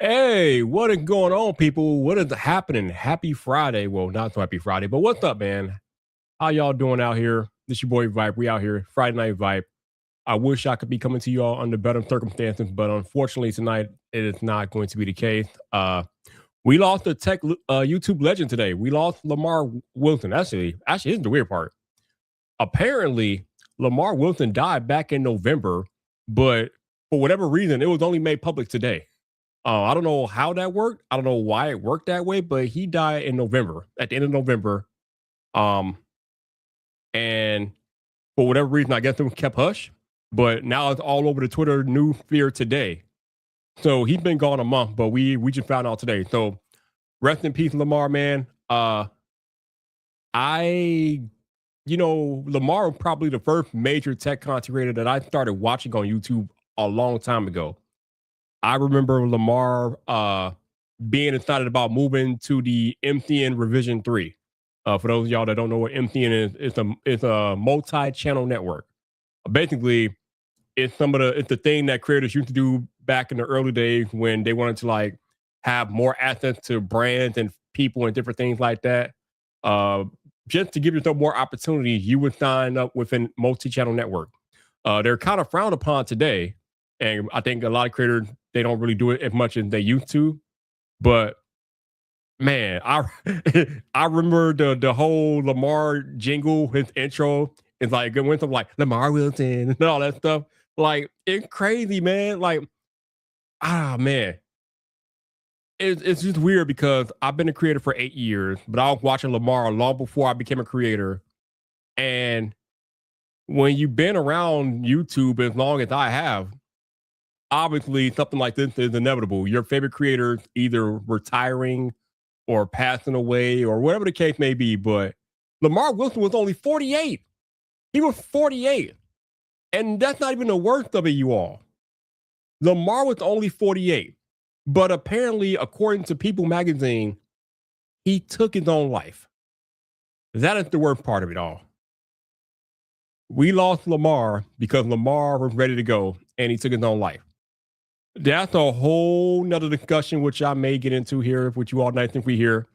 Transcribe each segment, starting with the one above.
Hey, what is going on, people? What is happening? Happy Friday. Well, not so happy Friday, but what's up, man? How y'all doing out here? This your boy Vibe. We out here, Friday Night Vibe. I wish I could be coming to y'all under better circumstances, but unfortunately tonight it is not going to be the case. We lost a YouTube legend today. We lost Lamarr Wilson. Actually, here's the weird part. Apparently, Lamarr Wilson died back in November, but for whatever reason, it was only made public today. I don't know how that worked. I don't know why it worked that way, but he died in November, at the end of November. Um, and for whatever reason, I guess it kept hush. But now it's all over the Twitter new fear today. So he's been gone a month, but we just found out today. So rest in peace, Lamar, man. I Lamar was probably the first major tech content creator that I started watching on YouTube a long time ago. I remember Lamar being excited about moving to the MTN Revision 3. For those of y'all that don't know what MTN is, it's a multi-channel network. Basically, it's the thing that creators used to do back in the early days when they wanted to like have more access to brands and people and different things like that. Uh, just to give yourself more opportunities, you would sign up with a multi-channel network. They're kind of frowned upon today, and I think a lot of creators they don't really do it as much as they used to. But man, I I remember the whole Lamar jingle, his intro. It's like it went from like Lamarr Wilson and all that stuff. Like it's crazy, man. Like man, it's just weird because I've been a creator for 8 years, but I was watching Lamar long before I became a creator. And when you've been around YouTube as long as I have, obviously something like this is inevitable. Your favorite creators either retiring or passing away or whatever the case may be. But Lamarr Wilson was only 48. He was 48. And that's not even the worst of it, you all. Lamar was only 48. But apparently, according to People magazine, he took his own life. That is the worst part of it all. We lost Lamar because Lamar was ready to go and he took his own life. That's a whole nother discussion, which I may get into here with you all night if we hear.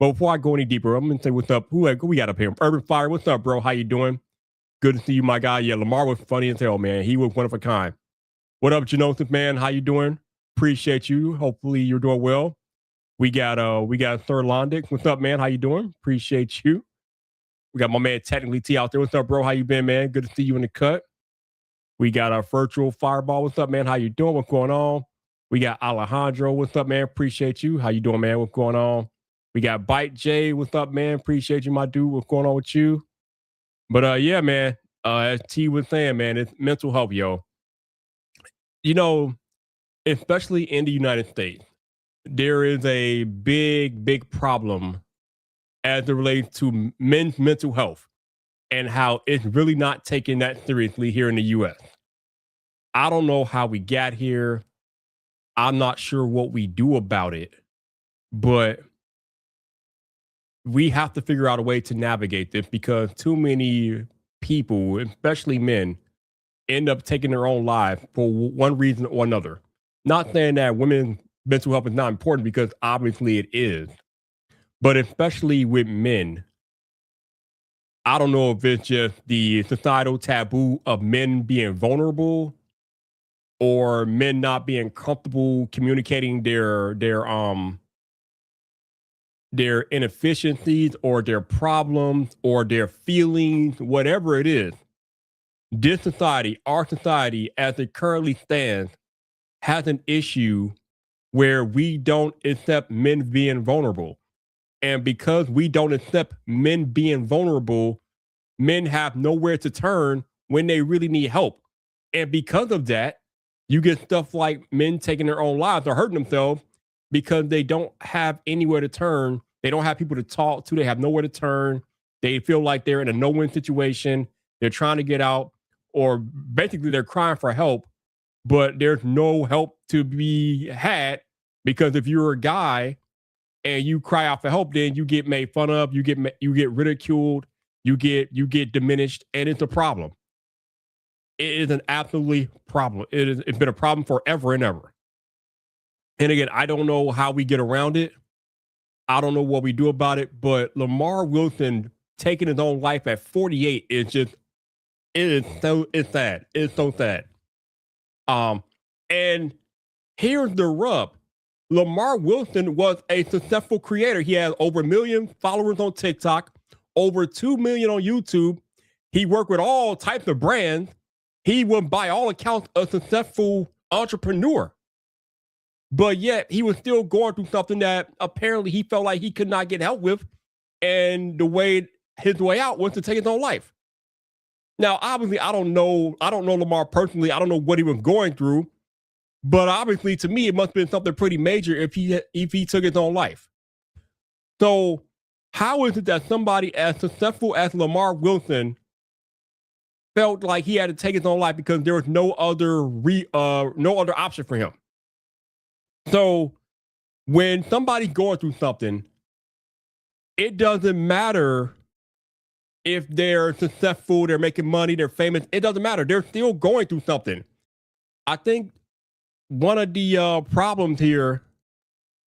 But before I go any deeper, I'm gonna say what's up. Who we got up here? Urban Fire, what's up, bro? How you doing? Good to see you, my guy. Yeah, Lamar was funny as hell, man. He was one of a kind. What up, Genosis, man? How you doing? Appreciate you. Hopefully you're doing well. We got Sir Londic. What's up, man? How you doing? Appreciate you. We got my man Technically T out there. What's up, bro? How you been, man? Good to see you in the cut. We got our virtual fireball. What's up, man? How you doing? What's going on? We got Alejandro. What's up, man? Appreciate you. How you doing, man? What's going on? We got Bite J. What's up, man? Appreciate you, my dude. What's going on with you? But yeah, man. As T was saying, man, it's mental health, yo. You know, especially in the United States, there is a big problem as it relates to men's mental health and how it's really not taken that seriously here in the US. I don't know how we got here. I'm not sure what we do about it, but we have to figure out a way to navigate this because too many people, especially men, end up taking their own lives for one reason or another. Not saying that women's mental health is not important because obviously it is, but especially with men, I don't know if it's just the societal taboo of men being vulnerable or men not being comfortable communicating their inefficiencies or their problems or their feelings, whatever it is. This society, our society, as it currently stands, has an issue where we don't accept men being vulnerable. And because we don't accept men being vulnerable, men have nowhere to turn when they really need help. And because of that, you get stuff like men taking their own lives or hurting themselves because they don't have anywhere to turn. They don't have people to talk to. They have nowhere to turn. They feel like they're in a no-win situation. They're trying to get out, or basically they're crying for help, but there's no help to be had because if you're a guy and you cry out for help, then you get made fun of, you get ridiculed, you get diminished, and it's a problem. It is an absolutely problem. It's been a problem forever and ever. And again, I don't know how we get around it. I don't know what we do about it, but Lamarr Wilson taking his own life at 48 is just it's sad. It's so sad. Um, and here's the rub. Lamarr Wilson was a successful creator. He has over 1 million followers on TikTok, over 2 million on YouTube. He worked with all types of brands. He was, by all accounts, a successful entrepreneur. But yet he was still going through something that apparently he felt like he could not get help with. And the way his way out was to take his own life. Now, obviously, I don't know Lamarr personally. I don't know what he was going through. But obviously, to me, it must have been something pretty major if he took his own life. So, how is it that somebody as successful as Lamarr Wilson felt like he had to take his own life because there was no other option for him? So, when somebody's going through something, it doesn't matter if they're successful, they're making money, they're famous. It doesn't matter. They're still going through something. I think one of the problems here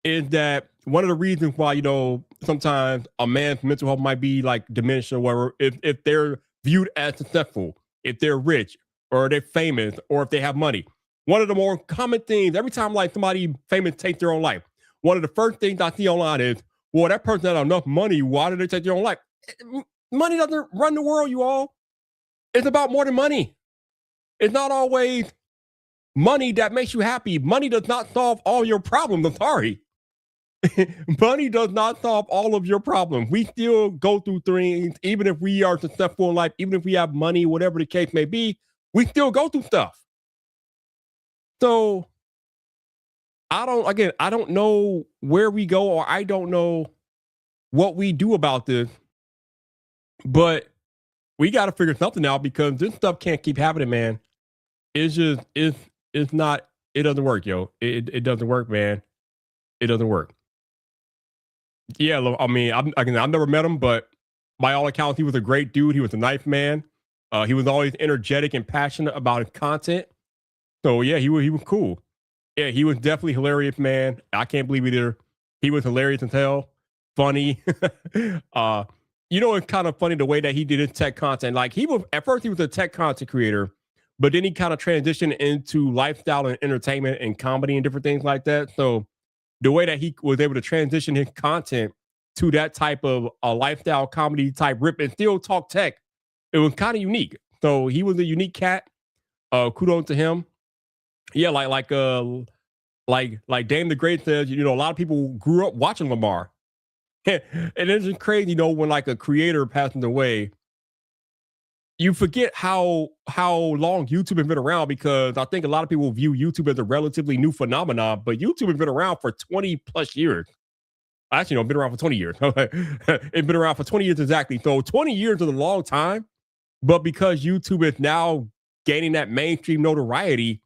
is that one of the reasons why, sometimes a man's mental health might be like diminished or whatever, if they're viewed as successful, if they're rich or they're famous or if they have money. One of the more common things, every time like somebody famous takes their own life, one of the first things I see online is, well, that person had enough money. Why did they take their own life? Money doesn't run the world, you all. It's about more than money. It's not always money that makes you happy. Money does not solve all your problems. I'm sorry. Money does not solve all of your problems. We still go through things, even if we are successful in life, even if we have money, whatever the case may be, we still go through stuff. So I don't know where we go, or I don't know what we do about this, but we got to figure something out because this stuff can't keep happening, man. It's just, it's not, it doesn't work, yo. It doesn't work, man. It doesn't work. Yeah, I mean, I've never met him, but by all accounts, he was a great dude. He was a nice man. He was always energetic and passionate about his content. So yeah, he was cool. Yeah, he was definitely hilarious, man. I can't believe either. He was hilarious as hell, funny. It's kind of funny the way that he did his tech content. Like he was at first he was a tech content creator, but then he kind of transitioned into lifestyle and entertainment and comedy and different things like that. So the way that he was able to transition his content to that type of a lifestyle comedy type rip and still talk tech, it was kind of unique. So he was a unique cat. Kudos to him. Yeah, like Dame the Great says, a lot of people grew up watching Lamarr. And it's just crazy, when like a creator passes away, you forget how long YouTube has been around because I think a lot of people view YouTube as a relatively new phenomenon, but YouTube has been around for 20 plus years. Actually, no, it's been around for 20 years. It's been around for 20 years exactly. So 20 years is a long time, but because YouTube is now gaining that mainstream notoriety,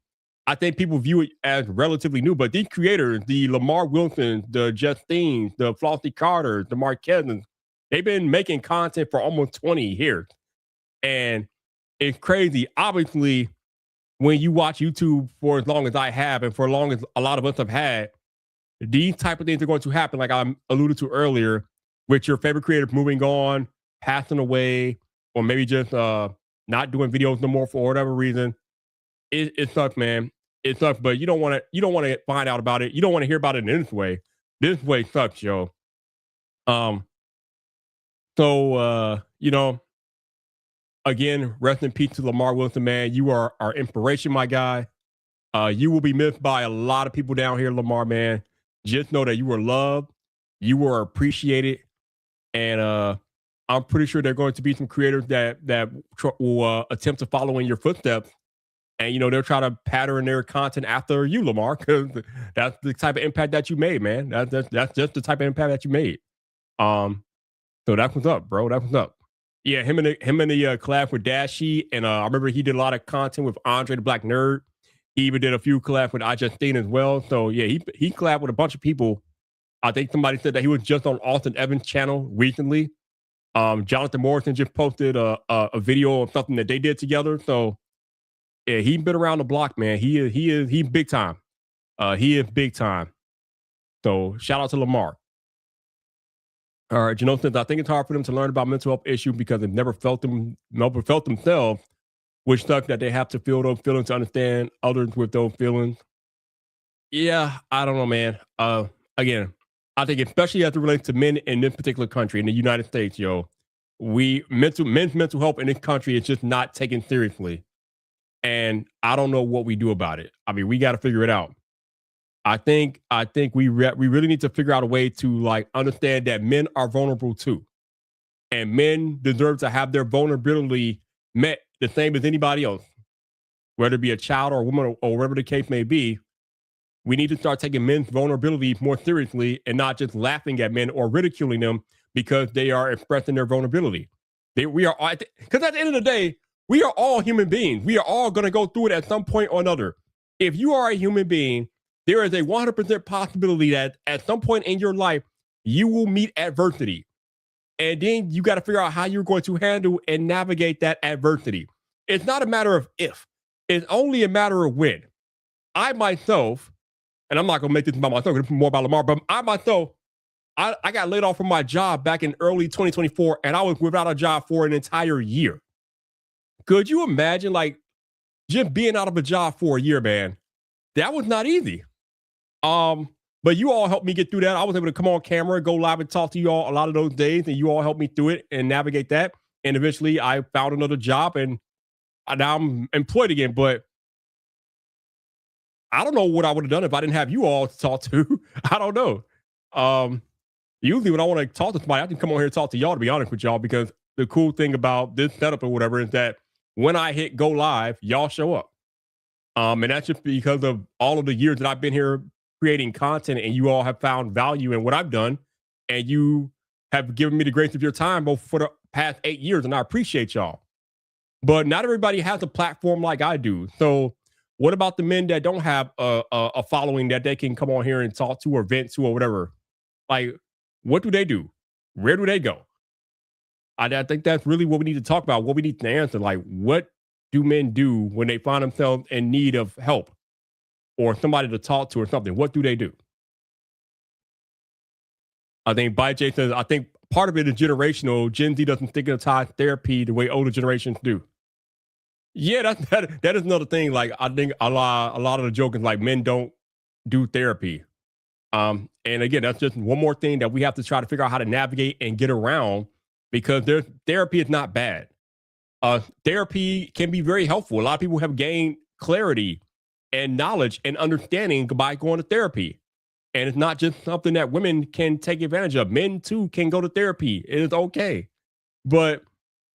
I think people view it as relatively new. But these creators, the Lamarr Wilsons, the Justines, the Flossie Carters, the Marquezes, they've been making content for almost 20 years. And it's crazy. Obviously, when you watch YouTube for as long as I have and for as long as a lot of us have had, these type of things are going to happen, like I alluded to earlier, with your favorite creators moving on, passing away, or maybe just not doing videos no more for whatever reason. It sucks, man. It sucks, but you don't want to find out about it. You don't want to hear about it in this way. This way sucks, yo. So again, rest in peace to Lamarr Wilson, man. You are our inspiration, my guy. You will be missed by a lot of people down here, Lamarr, man. Just know that you were loved, you were appreciated, and I'm pretty sure there are going to be some creators that will attempt to follow in your footsteps. And they'll try to pattern their content after you, Lamarr, because that's the type of impact that you made, man. That's just the type of impact that you made. So that's what's up, bro. That's what's up. Yeah, him and the collab with Dashie, and I remember he did a lot of content with Andre the Black Nerd. He even did a few collabs with iJustine as well. So yeah, he collabed with a bunch of people. I think somebody said that he was just on Austin Evans' channel recently. Jonathan Morrison just posted a video of something that they did together. So yeah, he's been around the block, man. He's big time. He is big time. So shout out to Lamar. All right, since I think it's hard for them to learn about mental health issues because they've never felt themselves, which sucks that they have to feel those feelings to understand others with those feelings. Yeah, I don't know, man. Again, I think especially as it relates to men in this particular country, in the United States, men's mental health in this country is just not taken seriously, and I don't know what we do about it. I mean, we got to figure it out. I think we really need to figure out a way to like understand that men are vulnerable too, and men deserve to have their vulnerability met the same as anybody else, whether it be a child or a woman or whatever the case may be. We need to start taking men's vulnerability more seriously and not just laughing at men or ridiculing them because they are expressing their vulnerability. We are, because at the end of the day, we are all human beings. We are all going to go through it at some point or another. If you are a human being, there is a 100% possibility that at some point in your life, you will meet adversity. And then you got to figure out how you're going to handle and navigate that adversity. It's not a matter of if, it's only a matter of when. I myself, and I'm not going to make this about myself, it's more about Lamar, but I myself, I got laid off from my job back in early 2024, and I was without a job for an entire year. Could you imagine, like, just being out of a job for a year, man? That was not easy. But you all helped me get through that. I was able to come on camera, go live and talk to you all a lot of those days, and you all helped me through it and navigate that. And eventually I found another job and now I'm employed again. But I don't know what I would have done if I didn't have you all to talk to. I don't know. Um, Usually when I want to talk to somebody, I can come on here and talk to y'all, to be honest with y'all, because the cool thing about this setup or whatever is that when I hit go live, y'all show up. And that's just because of all of the years that I've been here creating content and you all have found value in what I've done. And you have given me the grace of your time both for the past 8 years. And I appreciate y'all. But not everybody has a platform like I do. So what about the men that don't have a following that they can come on here and talk to or vent to or whatever? Like, what do they do? Where do they go? I think that's really what we need to talk about, what we need to answer. Like, what do men do when they find themselves in need of help or somebody to talk to or something? What do they do? I think by Jay says, I think part of it is generational. Gen Z doesn't stigmatize therapy the way older generations do. Yeah, that is another thing. Like, I think a lot of the joke is like men don't do therapy. And again, that's just one more thing that we have to try to figure out how to navigate and get around because therapy is not bad. Therapy can be very helpful. A lot of people have gained clarity and knowledge and understanding by going to therapy. And it's not just something that women can take advantage of. Men too can go to therapy. It is okay. But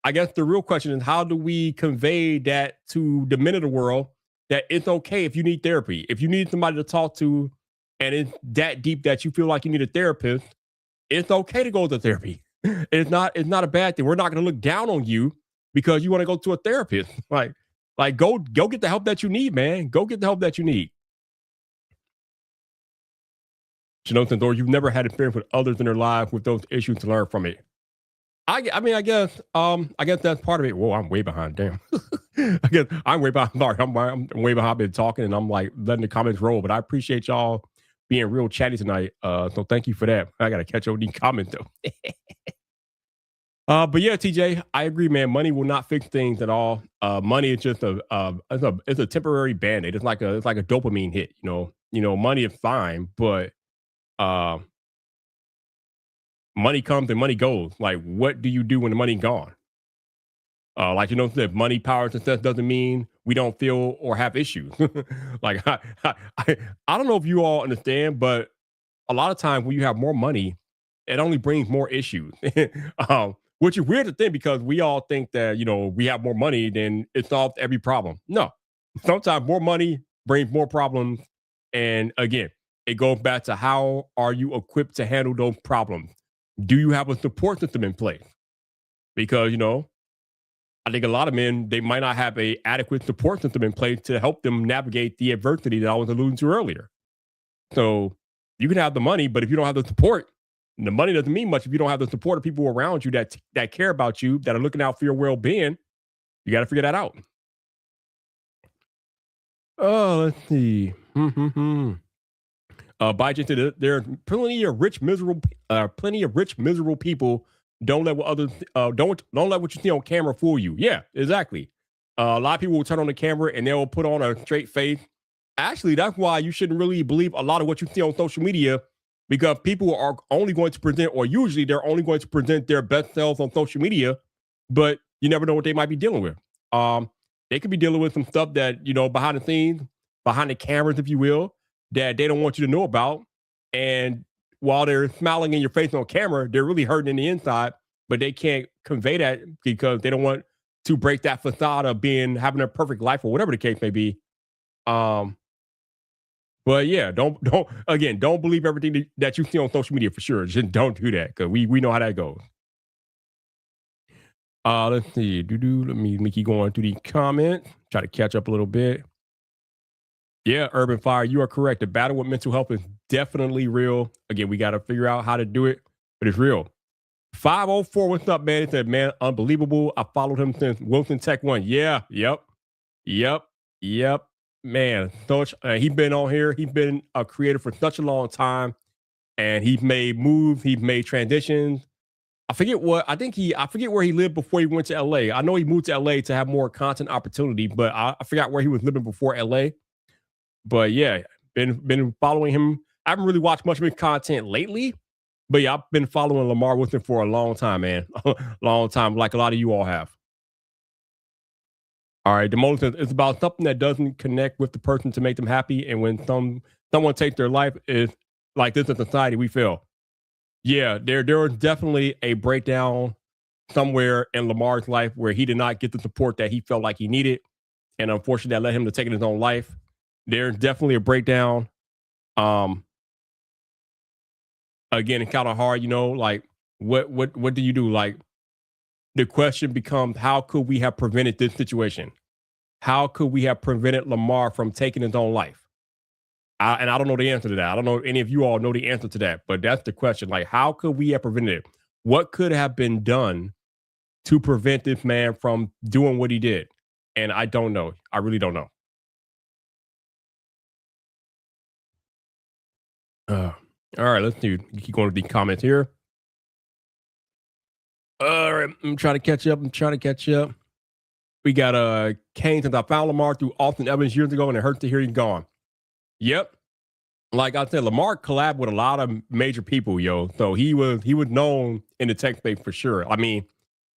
I guess the real question is how do we convey that to the men of the world that it's okay if you need therapy? If you need somebody to talk to and it's that deep that you feel like you need a therapist, it's okay to go to therapy. It's not a bad thing. We're not going to look down on you because you want to go to a therapist. Like go get the help that you need, man. Go get the help that you need. Or you've never had experience with others in their life with those issues to learn from it. I mean, I guess that's part of it. Whoa, I'm way behind. Damn. I guess I'm way behind. Sorry, I'm way behind. I've been talking and I'm like letting the comments roll. But I appreciate y'all being real chatty tonight. So thank you for that. I gotta catch up with these comments though. But yeah, TJ, I agree, man. Money will not fix things at all. Money is just it's a temporary band-aid. It's like a dopamine hit. Money is fine, but uh, money comes and money goes. Like, what do you do when the money's gone? If money, power, success doesn't mean we don't feel or have issues. like, I don't know if you all understand, but a lot of times when you have more money, it only brings more issues. Which is weird to think because we all think that, we have more money, then it solves every problem. No, sometimes more money brings more problems. And again, it goes back to how are you equipped to handle those problems? Do you have a support system in place? Because, I think a lot of men, they might not have a adequate support system in place to help them navigate the adversity that I was alluding to earlier. So you can have the money, but if you don't have the support, the money doesn't mean much if you don't have the support of people around you that care about you, that are looking out for your well-being. You got to figure that out. Oh, let's see. Bite into there are plenty of rich miserable people. Don't let what others don't let what you see on camera fool you. Yeah, exactly. A lot of people will turn on the camera and they'll put on a straight face. Actually, that's why you shouldn't really believe a lot of what you see on social media, because people are only going to present, or usually they're only going to present their best selves on social media, but you never know what they might be dealing with. Um, they could be dealing with some stuff that, behind the scenes, behind the cameras, if you will, that they don't want you to know about. And while they're smiling in your face on camera, they're really hurting in the inside, but they can't convey that because they don't want to break that facade of having a perfect life or whatever the case may be. Um, but yeah, don't believe everything that you see on social media for sure. Just don't do that, because we know how that goes. Let's see. Let me keep going through the comments. Try to catch up a little bit. Yeah, Urban Fire, you are correct. The battle with mental health is definitely real. Again, we got to figure out how to do it, but it's real. 504, what's up, man? It said, man, unbelievable. I followed him since Wilson Tech 1. Yeah, yep, yep. Man, he's been on here. He's been a creator for such a long time, and he's made moves. He's made transitions. I forget where he lived before he went to LA. I know he moved to LA to have more content opportunity, but I forgot where he was living before LA. But yeah, been following him. I haven't really watched much of his content lately, but yeah, I've been following Lamarr Wilson for a long time, man. Long time, like a lot of you all have. All right, the most it's about something that doesn't connect with the person to make them happy, and when someone takes their life, is like this in society, we fail. Yeah, there was definitely a breakdown somewhere in Lamar's life where he did not get the support that he felt like he needed, and unfortunately, that led him to taking his own life. There's definitely a breakdown. Um, Again, it's kind of hard, like what do you do? Like, the question becomes, how could we have prevented this situation? How could we have prevented Lamarr from taking his own life? And I don't know the answer to that. I don't know if any of you all know the answer to that, but that's the question. Like, how could we have prevented it? What could have been done to prevent this man from doing what he did? And I don't know. I really don't know. Uh, all right, let's do. Keep going with the comments here. All right, I'm trying to catch up. We got Kane, since I found Lamarr through Austin Evans years ago, and it hurts to hear he's gone. Yep. Like I said, Lamarr collabed with a lot of major people, yo. So he was known in the tech space for sure. I mean,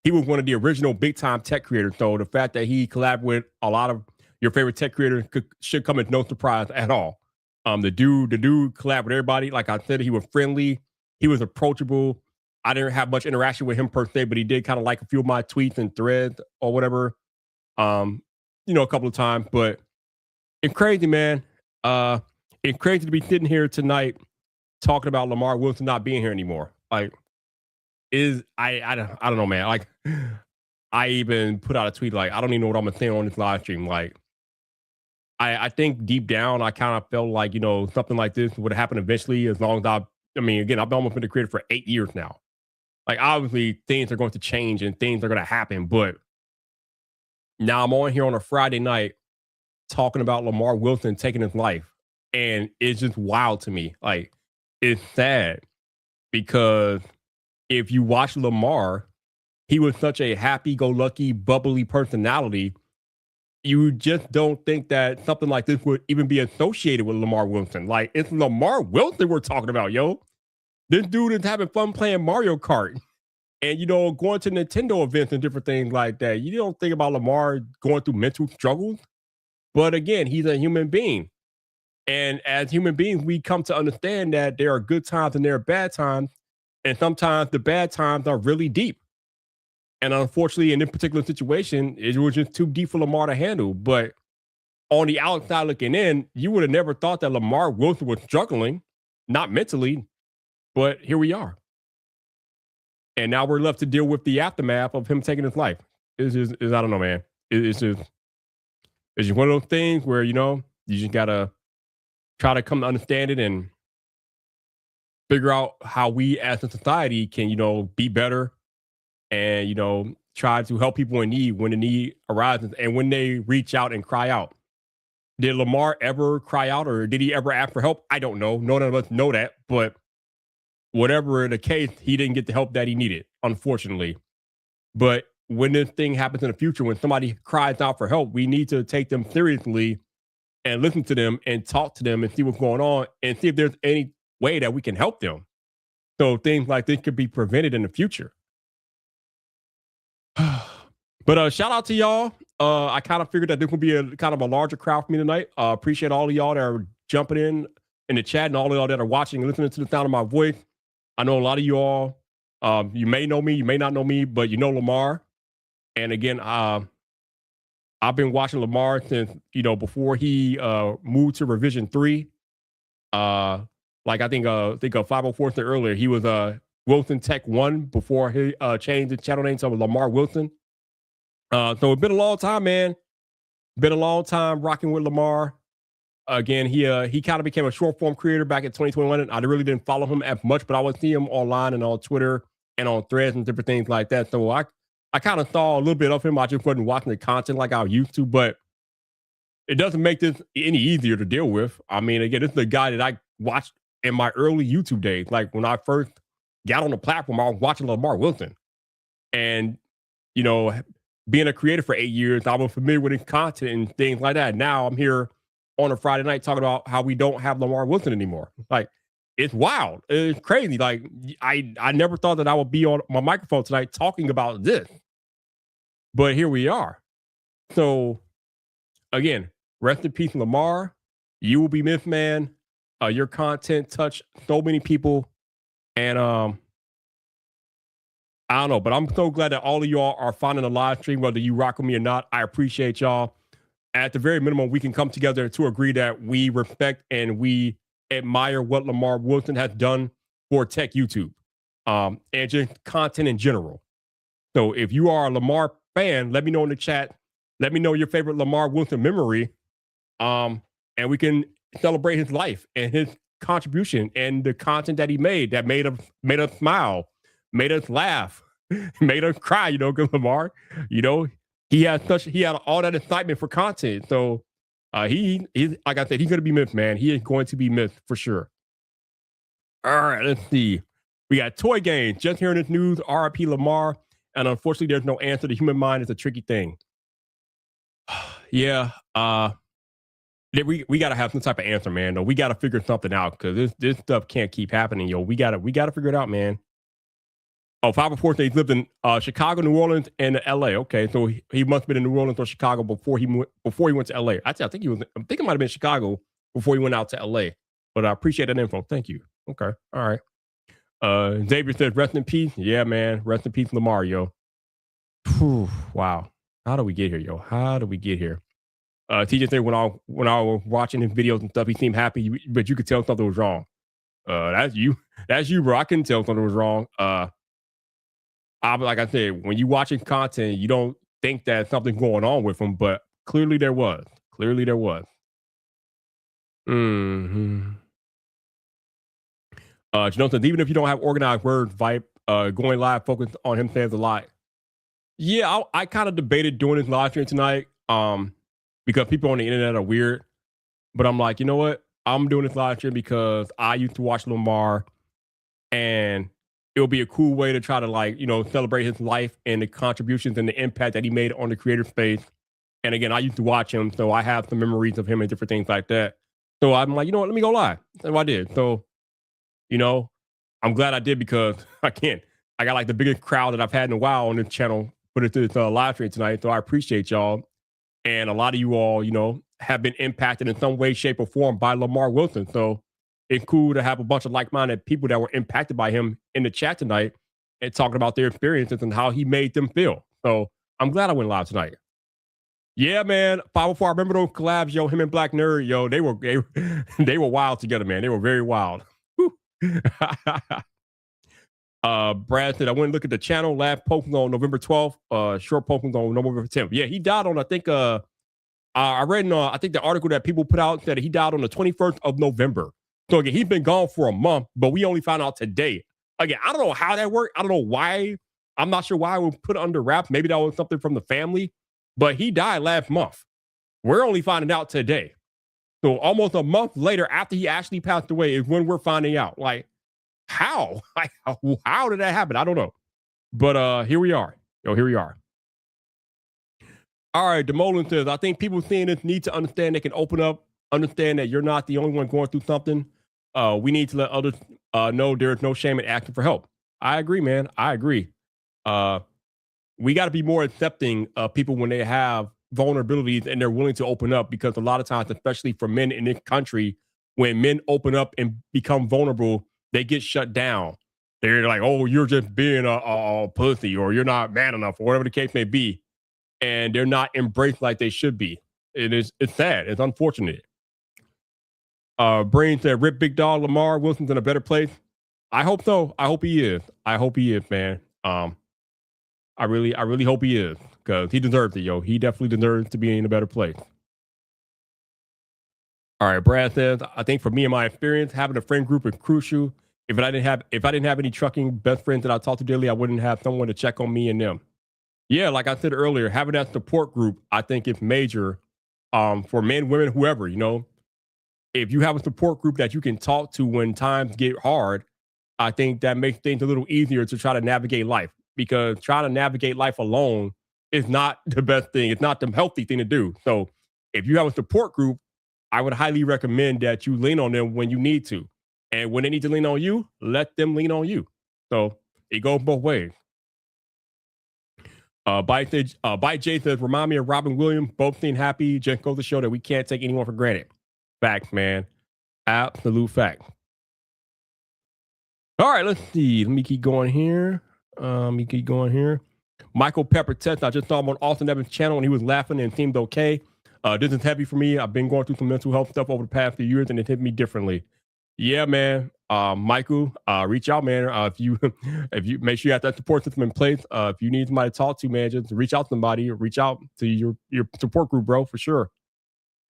he was one of the original big time tech creators. So the fact that he collabed with a lot of your favorite tech creators should come as no surprise at all. The dude collabed with everybody. Like I said, he was friendly, he was approachable. I didn't have much interaction with him per se, but he did kind of like a few of my tweets and threads or whatever. Um, a couple of times, but it's crazy, man. Uh, it's crazy to be sitting here tonight talking about Lamarr Wilson not being here anymore. Like, I don't know, man. Like, I even put out a tweet like, I don't even know what I'm gonna say on this live stream. Like, I think deep down I kind of felt like, something like this would happen eventually, as long as I mean, again, I've been almost been a creator for 8 years now. Like, obviously things are going to change and things are going to happen, but now I'm on here on a Friday night talking about Lamarr Wilson taking his life, and it's just wild to me. Like, it's sad because if you watch Lamarr, he was such a happy-go-lucky, bubbly personality. You just don't think that something like this would even be associated with Lamarr Wilson. Like, it's Lamarr Wilson we're talking about, yo. This dude is having fun playing Mario Kart and, going to Nintendo events and different things like that. You don't think about Lamarr going through mental struggles. But again, he's a human being. And as human beings, we come to understand that there are good times and there are bad times. And sometimes the bad times are really deep. And unfortunately, in this particular situation, it was just too deep for Lamarr to handle. But on the outside looking in, you would have never thought that Lamarr Wilson was struggling, not mentally, but here we are. And now we're left to deal with the aftermath of him taking his life. I don't know, man. It's just one of those things where, you just gotta try to come to understand it and figure out how we as a society can, be better and, try to help people in need when the need arises and when they reach out and cry out. Did Lamar ever cry out or did he ever ask for help? I don't know. None of us know that. But whatever the case, he didn't get the help that he needed, unfortunately. But when this thing happens in the future, when somebody cries out for help, we need to take them seriously and listen to them and talk to them and see what's going on and see if there's any way that we can help them. So things like this could be prevented in the future. But shout out to y'all. I kind of figured that this would be a kind of a larger crowd for me tonight. Appreciate all of y'all that are jumping in the chat and all of y'all that are watching and listening to the sound of my voice. I know a lot of you all, you may know me, you may not know me, but you know Lamarr. And again, I've been watching Lamarr since, before he moved to Revision 3. Like I think 504 said earlier, he was Wilson Tech 1 before he changed the channel name to Lamarr Wilson. So it's been a long time, man. Been a long time rocking with Lamarr. Again, he kind of became a short form creator back in 2021. And I really didn't follow him as much, but I would see him online and on Twitter and on threads and different things like that. So I kind of saw a little bit of him. I just wasn't watching the content like I used to, but it doesn't make this any easier to deal with. I mean, again, this is the guy that I watched in my early YouTube days. Like when I first got on the platform, I was watching Lamarr Wilson. And, being a creator for 8 years, I was familiar with his content and things like that. Now I'm here on a Friday night talking about how we don't have Lamarr Wilson anymore. Like, it's wild. It's crazy. Like, I never thought that I would be on my microphone tonight talking about this. But here we are. So, again, rest in peace, Lamarr. You will be missed, man. Your content touched so many people. And I don't know, but I'm so glad that all of y'all are finding the live stream, whether you rock with me or not. I appreciate y'all. At the very minimum, we can come together to agree that we respect and we admire what Lamarr Wilson has done for tech YouTube and just content in general. So if you are a Lamarr fan, let me know in the chat. Let me know your favorite Lamarr Wilson memory, and we can celebrate his life and his contribution and the content that he made that made us smile, made us laugh, made us cry. Because Lamarr, he had all that excitement for content. So he like I said, he's gonna be missed, man. He is going to be missed for sure. All right, let's see. We got Toy Games just hearing this news. RIP Lamarr, and unfortunately, there's no answer. The human mind is a tricky thing. Yeah, we got to have some type of answer, man. Though we got to figure something out because this stuff can't keep happening, yo. We got to figure it out, man. Oh, 504 says he lived in Chicago, New Orleans, and LA. Okay, so he must have been in New Orleans or Chicago before he went to LA. I think it might have been Chicago before he went out to LA. But I appreciate that info. Thank you. Okay, all right. Xavier says, "Rest in peace." Yeah, man. Rest in peace, Lamarr, yo. Whew, wow. How do we get here, yo? How do we get here? TJ said when I was watching his videos and stuff, he seemed happy, but you could tell something was wrong. That's you. That's you, bro. I couldn't tell something was wrong. Like I said, when you watching content, you don't think that something's going on with him, but clearly there was. Clearly there was. Mm-hmm. Janelle says, even if you don't have organized words, Vibe, going live focus on him says a lot. Yeah, I kind of debated doing this live stream tonight because people on the internet are weird. But I'm like, you know what? I'm doing this live stream because I used to watch Lamarr, and it'll be a cool way to try to celebrate his life and the contributions and the impact that he made on the creator space. And again, I used to watch him, so I have some memories of him and different things like that. So I'm like, you know what? Let me go live. That's what I did. So, I'm glad I did because I got like the biggest crowd that I've had in a while on this channel for this live stream tonight. So I appreciate y'all. And a lot of you all, have been impacted in some way, shape, or form by Lamarr Wilson. So it's cool to have a bunch of like-minded people that were impacted by him in the chat tonight and talking about their experiences and how he made them feel. So I'm glad I went live tonight. Yeah, man. 504, I remember those collabs, yo, him and Black Nerd, yo, they were wild together, man. They were very wild. Brad said, I went and look at the channel. Last posting on November 12th. Short posting on November 10th. Yeah, he died on, I think, I read in, I think the article that people put out said he died on the 21st of November. So again, he's been gone for a month, but we only found out today. Again, I don't know how that worked. I don't know why. I'm not sure why we put it under wraps. Maybe that was something from the family, but he died last month. We're only finding out today. So almost a month later, after he actually passed away, is when we're finding out. Like, how? Like, how did that happen? I don't know. But here we are. Here we are. All right, Demolin says, I think people seeing this need to understand they can open up, understand that you're not the only one going through something. We need to let others know there's no shame in asking for help. I agree, man. I agree. Uh, we got to be more accepting of people when they have vulnerabilities and they're willing to open up, because a lot of times, especially for men in this country, when men open up and become vulnerable, they get shut down. They're like, oh, you're just being a pussy, or you're not man enough, or whatever the case may be. And they're not embraced like they should be. It's sad. It's unfortunate. Brain said, rip big dog Lamarr Wilson's in a better place. I hope so. I hope he is. I hope he is, man. I really hope he is, because he deserves it, yo. He definitely deserves to be in a better place. All right, Brad says, I think for me and my experience, having a friend group is crucial. If I didn't have any trucking best friends that I talk to daily, I wouldn't have someone to check on me and them. Yeah, like I said earlier, having that support group, I think is major, for men, women, whoever. If you have a support group that you can talk to when times get hard, I think that makes things a little easier to try to navigate life, because trying to navigate life alone is not the best thing. It's not the healthy thing to do. So if you have a support group, I would highly recommend that you lean on them when you need to. And when they need to lean on you, let them lean on you. So it goes both ways. Bite J says, remind me of Robin Williams. Both seem happy. Just goes to show that we can't take anyone for granted. Facts, man. Absolute fact. All right, let's see. Let me keep going here. Michael Pepper test. I just saw him on Austin Evans' channel and he was laughing and seemed okay. This is heavy for me. I've been going through some mental health stuff over the past few years and it hit me differently. Yeah, man. Michael, reach out, man. If you make sure you have that support system in place. If you need somebody to talk to, man, just reach out to somebody. Reach out to your support group, bro, for sure.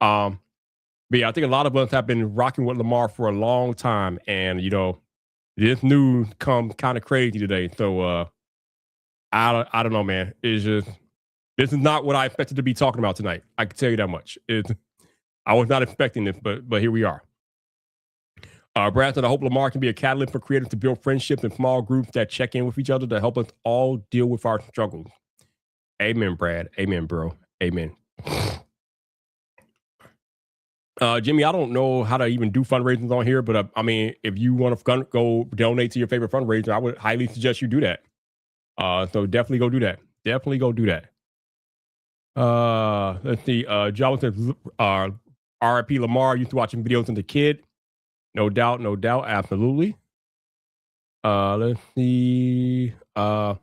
But yeah, I think a lot of us have been rocking with Lamarr for a long time, and this news come kind of crazy today. So I don't know, man. It's just, this is not what I expected to be talking about tonight. I can tell you that much. I was not expecting this, but here we are. Brad said, I hope Lamarr can be a catalyst for creators to build friendships and small groups that check in with each other to help us all deal with our struggles. Amen, Brad. Amen, bro. Amen. Jimmy, I don't know how to even do fundraisers on here, but I mean, if you want to go donate to your favorite fundraiser, I would highly suggest you do that. So definitely go do that. Definitely go do that. Let's see. John says, RIP Lamarr, used to watching videos as a kid. No doubt, absolutely. Let's see. The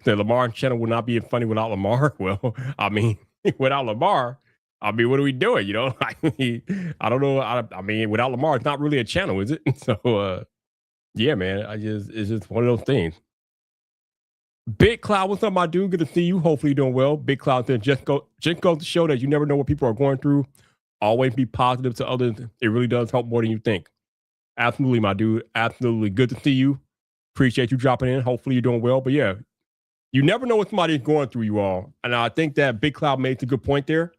Lamarr channel will not be funny without Lamarr. Well, I mean, without Lamarr, I mean, what are we doing? I don't know. I mean, without Lamarr, it's not really a channel, is it? So, yeah, man. It's just one of those things. Big Cloud, what's up, my dude? Good to see you. Hopefully you're doing well. Big Cloud said, just goes to show that you never know what people are going through. Always be positive to others. It really does help more than you think. Absolutely, my dude. Absolutely. Good to see you. Appreciate you dropping in. Hopefully you're doing well. But yeah, you never know what somebody is going through, you all. And I think that Big Cloud made a good point there.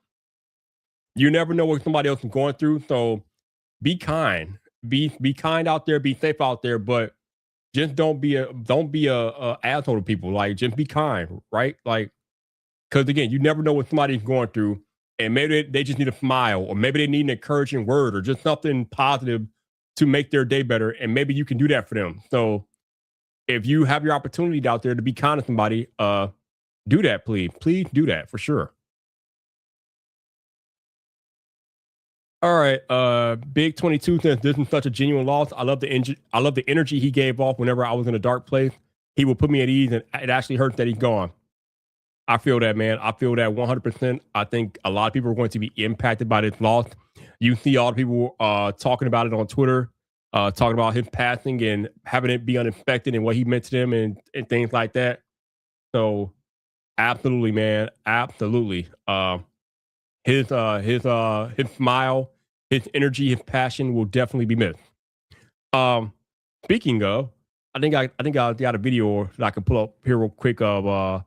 You never know what somebody else is going through. So be kind. Be kind out there. Be safe out there. But just don't be a asshole to people. Like, just be kind, right? Like, because again, you never know what somebody's going through, and maybe they just need a smile, or maybe they need an encouraging word, or just something positive to make their day better. And maybe you can do that for them. So, if you have your opportunity out there to be kind to somebody, do that, please. Please do that for sure. All right, Big 22 says, this is such a genuine loss. I love the energy he gave off whenever I was in a dark place. He will put me at ease, and it actually hurts that he's gone. I feel that, man. I feel that 100%. I think a lot of people are going to be impacted by this loss. You see all the people talking about it on Twitter, talking about his passing and having it be unexpected and what he meant to them and things like that. So, absolutely, man. Absolutely. His smile, his energy, his passion will definitely be missed. Speaking of, I think I got a video that I can pull up here real quick of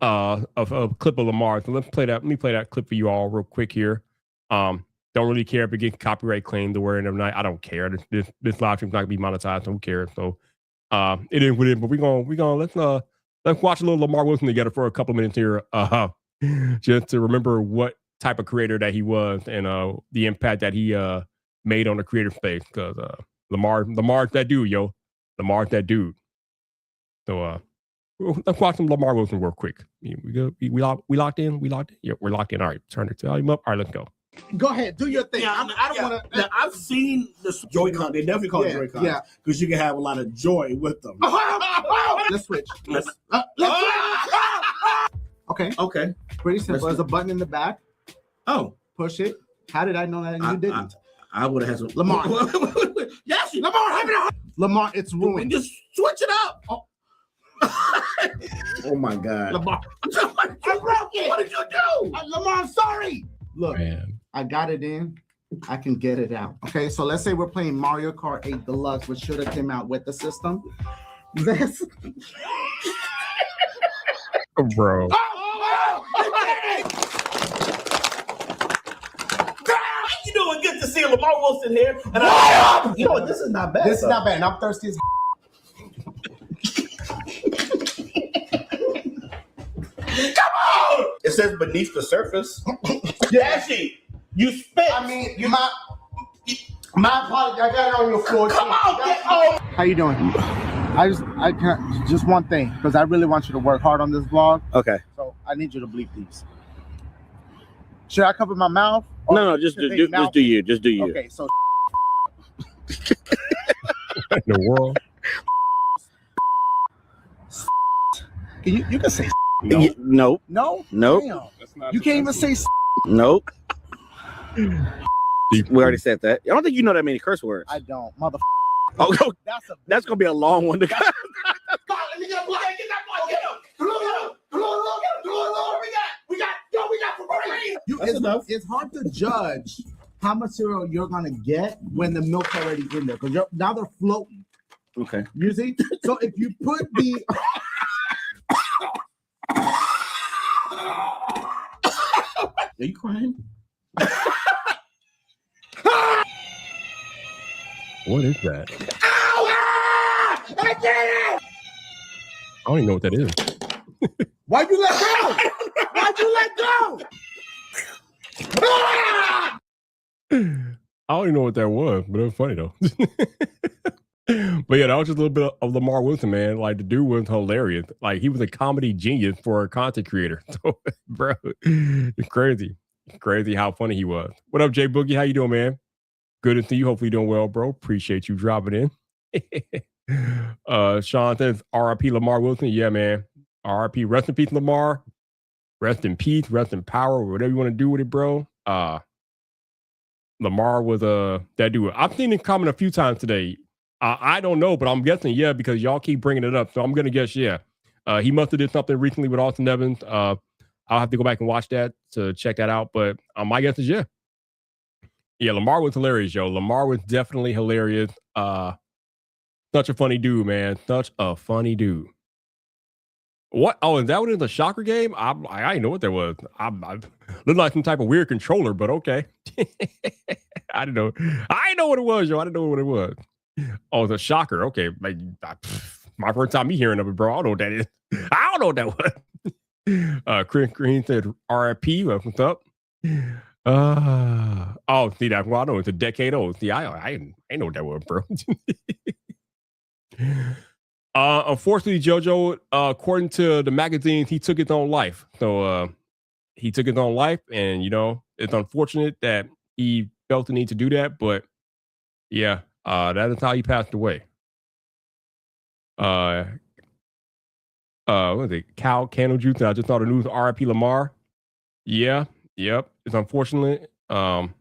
of a clip of Lamarr. So let's play that. Let me play that clip for you all real quick here. Don't really care if it gets copyright claimed the word of the night. I don't care. This live stream's not gonna be monetized, so who cares? So it is what it is. But we're gonna let's watch a little Lamarr Wilson together for a couple minutes here. Just to remember what type of creator that he was and the impact that he made on the creative space. Because Lamar's that dude, yo. Lamar's that dude. So let's watch some Lamarr Wilson real quick. We locked in? We locked in? Yeah, we're locked in. All right, turn the volume up. All right, let's go. Go ahead, do your thing. Yeah, I don't want to. I've seen the Joy-Con. They definitely call it Joy-Con. Yeah, because you can have a lot of joy with them. Let's switch. Let's Okay. Pretty simple. There's a button in the back. Oh, push it. How did I know that you didn't? I would have had some. Lamarr. Yes, Lamarr. Lamarr, it's ruined. Just switch it up. Oh my God. Lamarr. I broke it. What did you do? Lamarr, I'm sorry. Look, Man. I got it in. I can get it out. Okay, so let's say we're playing Mario Kart 8 Deluxe, which should have came out with the system. This. Bro. You doing good to see Lamarr Wilson here. And you know what? This is not bad. This is not bad. And I'm thirsty as Come on! It says beneath the surface. Dashy, you spit. I mean, my apology. I got it on your floor. Come on, get on. How you doing? I can't. Just one thing, because I really want you to work hard on this vlog. Okay. So I need you to bleep these. Should I cover my mouth? No, just do you. Just do you. Okay, so In the world. you can say No. no. Nope. Damn. You can't even say Nope. We already said that. I don't think you know that many curse words. I don't, mother. Oh, that's gonna be a long one to go. Let me get a block. Get that block. Get him. We got That's enough. It's hard to judge how much cereal you're gonna get when the milk's already in there, because now they're floating. Okay. You see? So if you put the Are you crying? What is that? I did it! I don't even know what that is. Why'd you let go? Why'd you let go? I don't even know what that was, but it was funny though. But yeah, that was just a little bit of Lamarr Wilson, man. Like the dude was hilarious. Like he was a comedy genius for a content creator. So, bro, it's crazy. It's crazy how funny he was. What up, Jay Boogie? How you doing, man? Good to see you. Hopefully you're doing well, bro. Appreciate you dropping in. Sean says, R.I.P. Lamarr Wilson. Yeah, man. R.I.P. Rest in peace, Lamarr. Rest in peace. Rest in power. Whatever you want to do with it, bro. Lamarr was that dude. I've seen him comment a few times today. I don't know, but I'm guessing yeah, because y'all keep bringing it up. So I'm gonna guess yeah. He must have did something recently with Austin Evans. I'll have to go back and watch that to check that out. But my guess is yeah. Yeah, Lamarr was hilarious, yo. Lamarr was definitely hilarious. Such a funny dude, man. Such a funny dude. What? Oh, is that what in the Shocker game? I didn't know what that was. I looked like some type of weird controller, but okay. I didn't know. I didn't know what it was, yo. I didn't know what it was. Oh, the Shocker. Okay, my first time me hearing of it, bro. I don't know what that is. I don't know what that was. Chris Green said, "R.I.P. What's up?" Oh, see that? Well, I know it's a decade old. See, I know what that was, bro. Unfortunately, JoJo, according to the magazines, he took his own life. So he took his own life, and it's unfortunate that he felt the need to do that. But yeah, that is how he passed away. What is it? Cal Candle Juice. I just saw the news. R.I.P. Lamarr. Yeah. Yep. It's unfortunate. But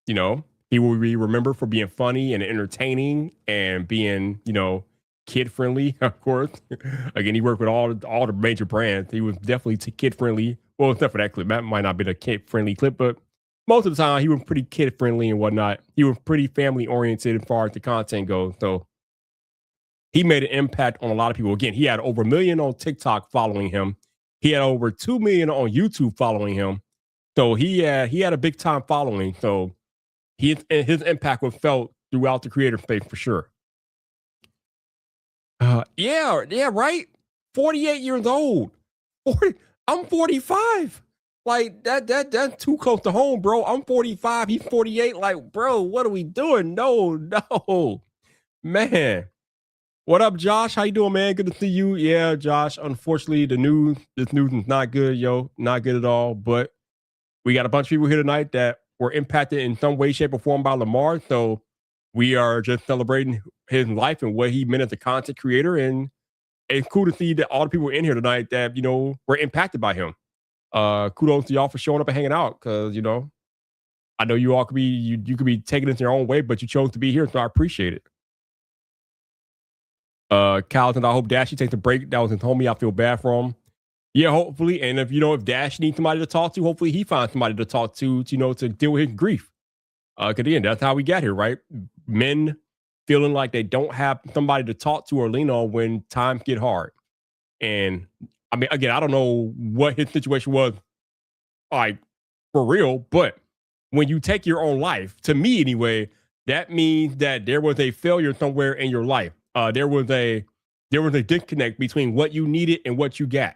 he will be remembered for being funny and entertaining and being, kid friendly, of course. Again, he worked with all the major brands. He was definitely kid friendly. Well, except for that clip. That might not be a kid friendly clip, but most of the time he was pretty kid friendly and whatnot. He was pretty family oriented as far as the content goes. So he made an impact on a lot of people. Again, he had over 1 million on TikTok following him. He had over 2 million on YouTube following him. So he had a big time following. So his impact was felt throughout the creator space for sure. Yeah, right. 48 years old. 40, I'm 45. Like that's too close to home, bro. I'm 45. He's 48. Like, bro, what are we doing? No, man. What up, Josh? How you doing, man? Good to see you. Yeah, Josh. Unfortunately, this news is not good, yo. Not good at all. But we got a bunch of people here tonight that were impacted in some way, shape, or form by Lamarr. So we are just celebrating his life and what he meant as a content creator. And it's cool to see that all the people in here tonight that, were impacted by him. Kudos to y'all for showing up and hanging out. Cause, I know you all could be, you could be taking it your own way, but you chose to be here. So I appreciate it. Carlton, I hope Dashy takes a break. That was his homie. I feel bad for him. Yeah, hopefully. And if Dash needs somebody to talk to, hopefully he finds somebody to talk to deal with his grief. Cause again, that's how we got here, right? Men feeling like they don't have somebody to talk to or lean on when times get hard. And I mean, again, I don't know what his situation was like for real, but when you take your own life, to me anyway, that means that there was a failure somewhere in your life. There was a disconnect between what you needed and what you got.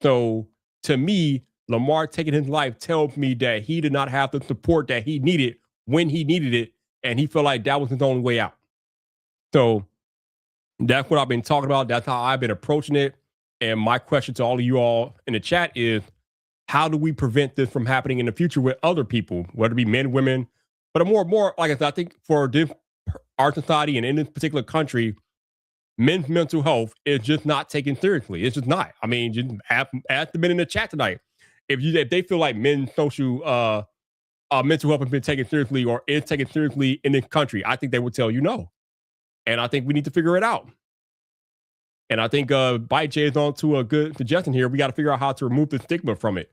So to me, Lamarr taking his life tells me that he did not have the support that he needed when he needed it, and he felt like that was his only way out. So that's what I've been talking about. That's how I've been approaching it. And my question to all of you all in the chat is, how do we prevent this from happening in the future with other people, whether it be men, women, but more like I said, I think for this our society and in this particular country, men's mental health is just not taken seriously. It's just not. I mean, just ask the men in the chat tonight if they feel like men's social mental health has been taken seriously or is taken seriously in this country. I think they would tell you no, and I think we need to figure it out. And I think Bite J is on to a good suggestion here. We got to figure out how to remove the stigma from it,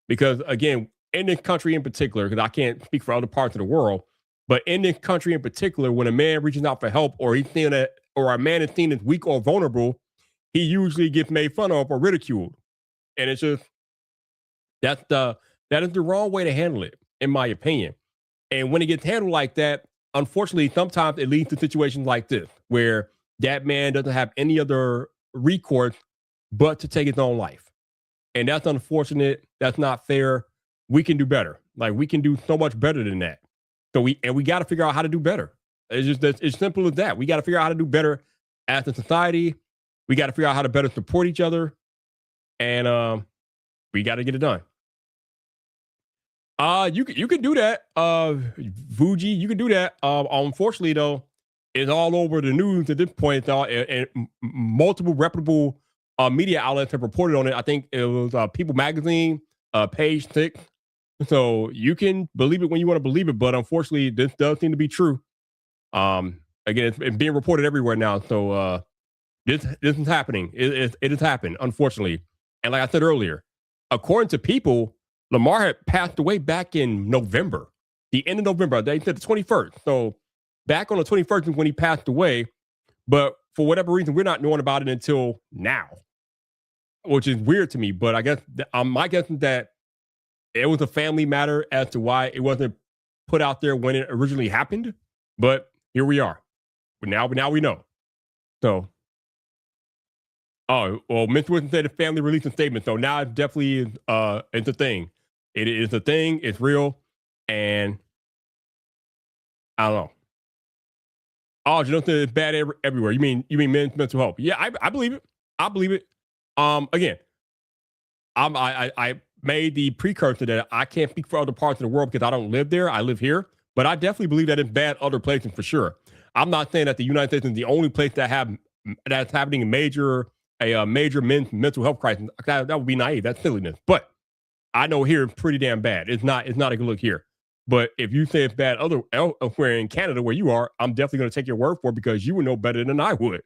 because again, in this country in particular, because I can't speak for other parts of the world. But in this country in particular, when a man reaches out for help or or a man is seen as weak or vulnerable, he usually gets made fun of or ridiculed. And it's just, that is the wrong way to handle it, in my opinion. And when it gets handled like that, unfortunately, sometimes it leads to situations like this, where that man doesn't have any other recourse but to take his own life. And that's unfortunate. That's not fair. We can do better. Like, we can do so much better than that. So we got to figure out how to do better. It's simple as that. We got to figure out how to do better as a society. We got to figure out how to better support each other, and we got to get it done. You can do that, Fuji. You can do that. Unfortunately, though, it's all over the news at this point. And multiple reputable media outlets have reported on it. I think it was People Magazine, Page 6. So you can believe it when you want to believe it, but unfortunately, this does seem to be true. Again, it's being reported everywhere now. So this is happening. It has happened, unfortunately. And like I said earlier, according to People, Lamarr had passed away back in November, the end of November. They said the 21st. So back on the 21st is when he passed away. But for whatever reason, we're not knowing about it until now, which is weird to me. But I guess my guess is that it was a family matter as to why it wasn't put out there when it originally happened. But here we are. Now we know. So, Mr. Wilson said the family released a statement. So now it definitely is, it's a thing. It is a thing. It's real. And I don't know. Oh, you don't think it's bad everywhere. You mean men's mental health? Yeah, I believe it. I believe it. Again, I made the precursor that I can't speak for other parts of the world because I don't live there. I live here, but I definitely believe that it's bad other places for sure. I'm not saying that the United States is the only place that's having a major men's mental health crisis. That would be naive. That's silliness. But I know here it's pretty damn bad. It's not a good look here. But if you say it's bad elsewhere in Canada where you are, I'm definitely going to take your word for it because you would know better than I would.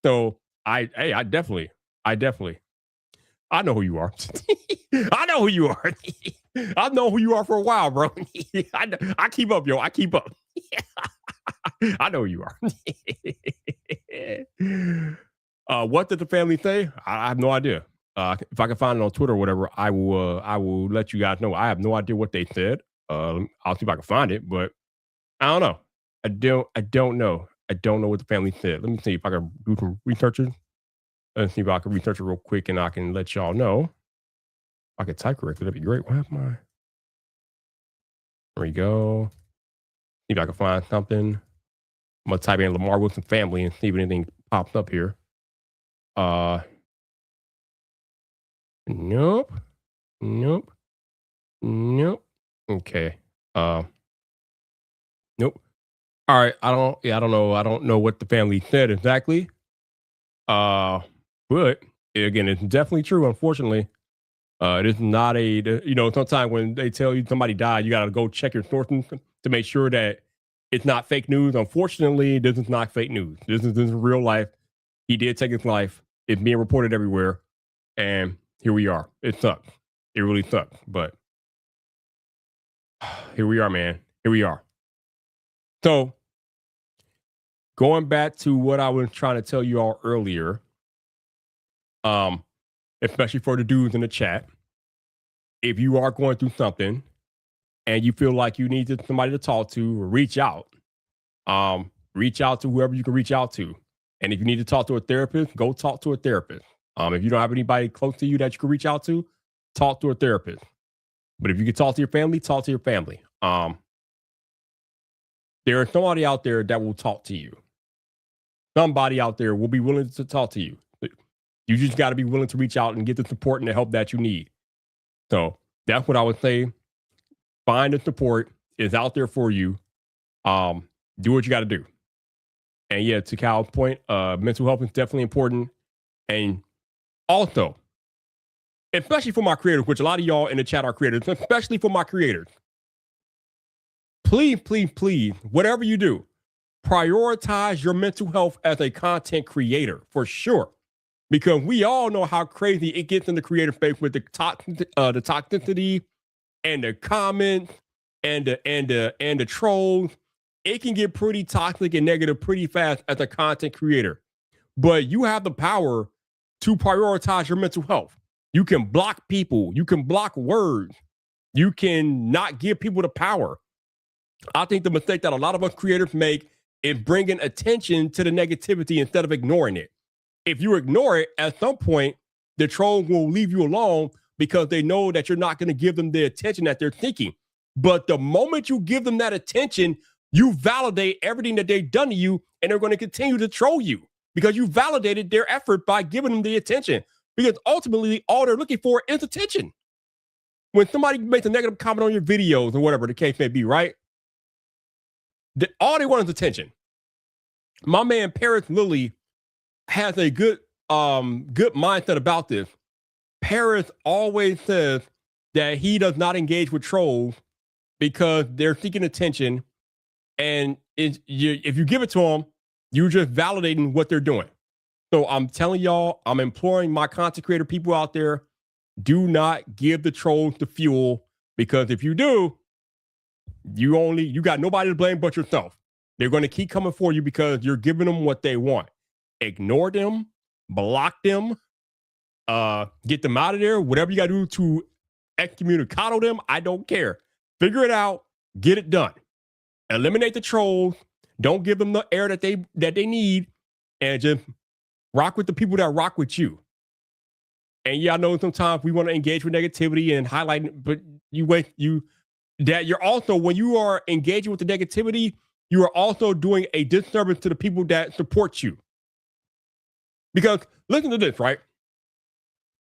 So I definitely. I know who you are. I know who you are. I've known who you are for a while, bro. I keep up, yo. I keep up. I know who you are. What did the family say? I have no idea. If I can find it on Twitter or whatever, I will let you guys know. I have no idea what they said. I'll see if I can find it, but I don't know. I don't know. I don't know what the family said. Let me see if I can do some researches. Let's see if I can research it real quick and I can let y'all know. If I could type correctly, that'd be great. What happened? There we go. See if I can find something. I'm gonna type in Lamarr Wilson family and see if anything pops up here. Nope. Okay. Nope. All right. I don't know. I don't know what the family said exactly. But again, it's definitely true. Unfortunately, it is not sometimes when they tell you somebody died, you got to go check your sources to make sure that it's not fake news. Unfortunately, this is not fake news. This is real life. He did take his life. It's being reported everywhere. And here we are. It sucks. It really sucks. But here we are, man. Here we are. So going back to what I was trying to tell you all earlier, especially for the dudes in the chat, if you are going through something and you feel like you need somebody to talk to, reach out. Reach out to whoever you can reach out to. And if you need to talk to a therapist, go talk to a therapist. If you don't have anybody close to you that you can reach out to, talk to a therapist. But if you can talk to your family, talk to your family. There is somebody out there that will talk to you. Somebody out there will be willing to talk to you. You just got to be willing to reach out and get the support and the help that you need. So that's what I would say. Find the support. It's out there for you. Do what you got to do. And yeah, to Cal's point, mental health is definitely important. And also, especially for my creators, which a lot of y'all in the chat are creators, especially for my creators, please, whatever you do, prioritize your mental health as a content creator for sure. Because we all know how crazy it gets in the creator space with the toxicity and the comments and the trolls. It can get pretty toxic and negative pretty fast as a content creator. But you have the power to prioritize your mental health. You can block people. You can block words. You can not give people the power. I think the mistake that a lot of us creators make is bringing attention to the negativity instead of ignoring it. If you ignore it, at some point, the trolls will leave you alone because they know that you're not going to give them the attention that they're thinking. But the moment you give them that attention, you validate everything that they've done to you, and they're going to continue to troll you because you validated their effort by giving them the attention. Because ultimately, all they're looking for is attention. When somebody makes a negative comment on your videos or whatever the case may be, right? All they want is attention. My man Paris Lilly has a good mindset about this. Paris always says that he does not engage with trolls because they're seeking attention, and if you give it to them, you're just validating what they're doing. So I'm telling y'all, I'm imploring my content creator people out there, do not give the trolls the fuel, because if you do, you got nobody to blame but yourself. They're going to keep coming for you because you're giving them what they want. Ignore them, block them, get them out of there. Whatever you got to do to excommunicado them, I don't care. Figure it out, get it done. Eliminate the trolls. Don't give them the air that they need, and just rock with the people that rock with you. And yeah, I know sometimes we want to engage with negativity and highlight, but you're also, when you are engaging with the negativity, you are also doing a disservice to the people that support you. Because listen to this, right?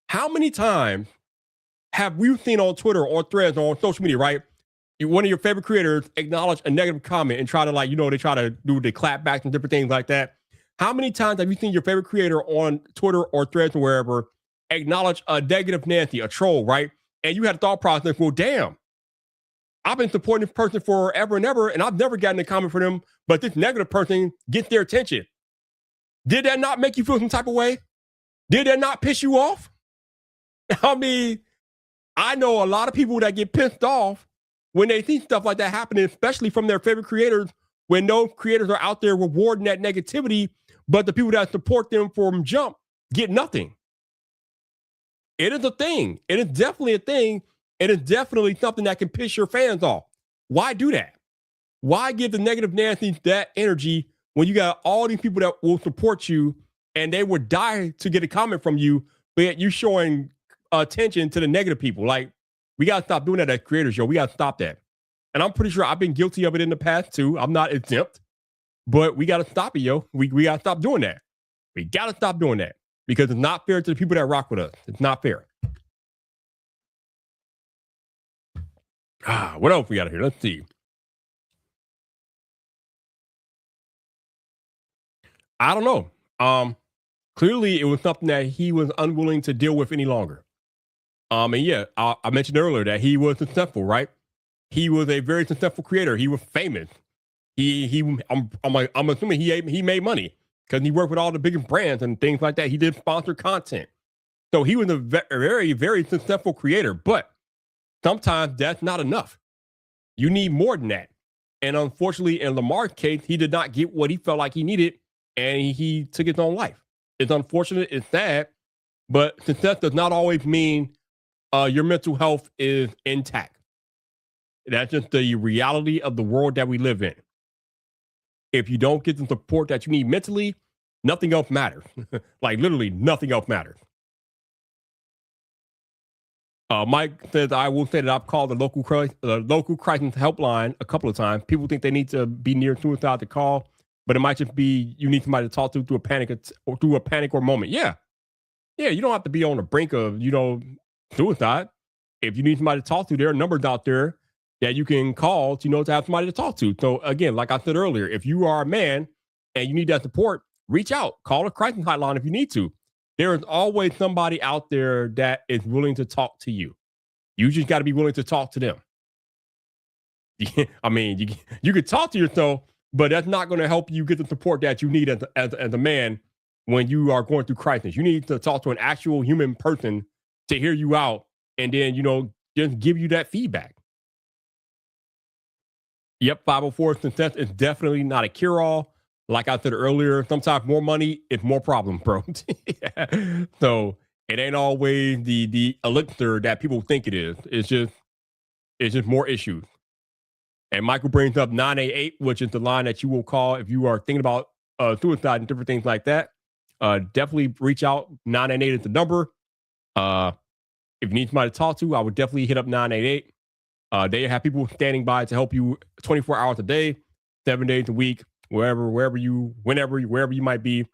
How many times have we seen on Twitter or threads or on social media, right? One of your favorite creators acknowledge a negative comment and try to they try to do the clap back and different things like that. How many times have you seen your favorite creator on Twitter or threads or wherever acknowledge a negative Nancy, a troll, right? And you had a thought process, well, damn, I've been supporting this person forever and ever, and I've never gotten a comment from them, but this negative person gets their attention. Did that not make you feel some type of way? Did that not piss you off? I mean, I know a lot of people that get pissed off when they see stuff like that happening, especially from their favorite creators, when those creators are out there rewarding that negativity but the people that support them from jump get nothing. It is a thing. It is definitely a thing. It is definitely something that can piss your fans off. Why do that? Why give the negative Nancy that energy when you got all these people that will support you and they would die to get a comment from you, but you're showing attention to the negative people? Like, we got to stop doing that as creators, yo. We got to stop that. And I'm pretty sure I've been guilty of it in the past too. I'm not exempt, but we got to stop it, yo. We got to stop doing that. We got to stop doing that because it's not fair to the people that rock with us. It's not fair. What else we got here? Let's see. I don't know. Clearly, it was something that he was unwilling to deal with any longer. And yeah, I mentioned earlier that he was successful, right? He was a very successful creator. He was famous. I'm assuming he made money because he worked with all the biggest brands and things like that. He did sponsored content, so he was a very, very successful creator. But sometimes that's not enough. You need more than that. And unfortunately, in Lamar's case, he did not get what he felt like he needed, and he took his own life. It's unfortunate. It's sad, but success does not always mean your mental health is intact. That's just the reality of the world that we live in. If you don't get the support that you need mentally, nothing else matters. Like literally nothing else matters. Mike says, I will say that I've called the local crisis helpline a couple of times. People think they need to be near suicide to call, but it might just be you need somebody to talk to through a panic or moment. Yeah. You don't have to be on the brink of, suicide. If you need somebody to talk to, there are numbers out there that you can call to have somebody to talk to. So again, like I said earlier, if you are a man and you need that support, reach out, call a crisis hotline if you need to. There is always somebody out there that is willing to talk to you. You just got to be willing to talk to them. I mean, you could talk to yourself, but that's not going to help you get the support that you need as a man when you are going through crisis. You need to talk to an actual human person to hear you out and then, just give you that feedback. Yep, 504 success is definitely not a cure-all. Like I said earlier, sometimes more money is more problems, bro. Yeah. So it ain't always the elixir that people think it is. It's just more issues. And Michael brings up 988, which is the line that you will call if you are thinking about suicide and different things like that. Definitely reach out. 988 is the number. If you need somebody to talk to, I would definitely hit up 988. They have people standing by to help you 24 hours a day, 7 days a week, wherever you might be.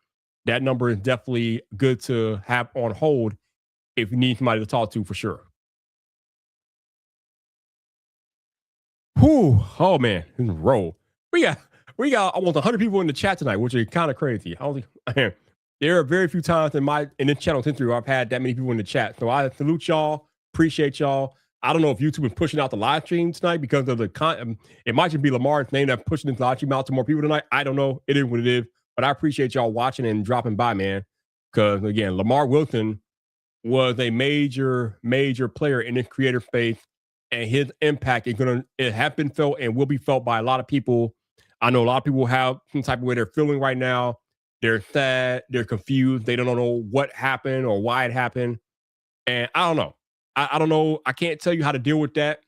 That number is definitely good to have on hold if you need somebody to talk to for sure. Whew. Oh man, roll. We got almost 100 people in the chat tonight, which is kind of crazy. There are very few times in this channel history where I've had that many people in the chat. So I salute y'all, appreciate y'all. I don't know if YouTube is pushing out the live stream tonight because of the content. It might just be Lamar's name that's pushing this live stream out to more people tonight. I don't know. It is what it is. But I appreciate y'all watching and dropping by, man. Because again, Lamarr Wilson was a major player in this creator space, and his impact it have been felt and will be felt by a lot of people. I know a lot of people have some type of way they're feeling right now. They're sad, they're confused, they don't know what happened or why it happened. And I don't know. I don't know. I can't tell you how to deal with that.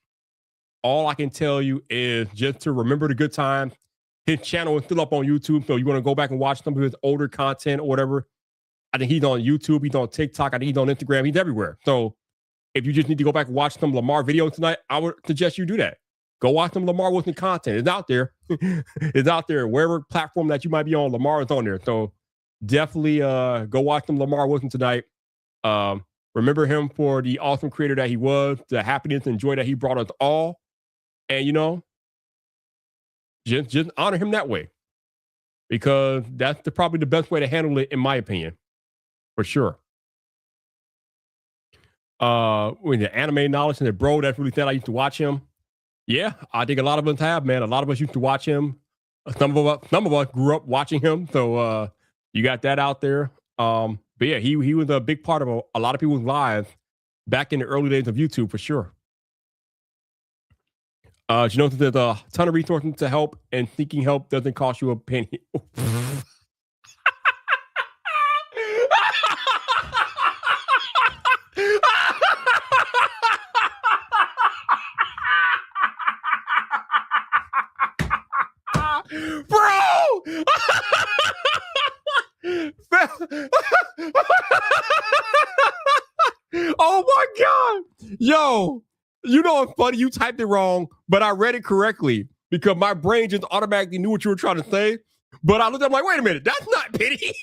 All I can tell you is just to remember the good times. His channel is still up on YouTube, so you want to go back and watch some of his older content or whatever. I think he's on YouTube, he's on TikTok, I think he's on Instagram, he's everywhere. So if you just need to go back and watch some Lamarr videos tonight, I would suggest you do that. Go watch some Lamarr Wilson content. It's out there. It's out there. Wherever platform that you might be on, Lamarr is on there. So definitely go watch some Lamarr Wilson tonight. Remember him for the awesome creator that he was, the happiness and joy that he brought us all. And, just honor him that way. Because that's probably the best way to handle it, in my opinion. For sure. With the anime knowledge and the bro, that's really sad. I used to watch him. Yeah, I think a lot of us have, man. A lot of us used to watch him. Some of us grew up watching him. So you got that out there. But yeah, he was a big part of a lot of people's lives back in the early days of YouTube, for sure. There's a ton of resources to help, and seeking help doesn't cost you a penny. Bro! Oh my God. Yo, you know it's funny. You typed it wrong, but I read it correctly because my brain just automatically knew what you were trying to say. But I looked at it, I'm like, wait a minute, that's not pity.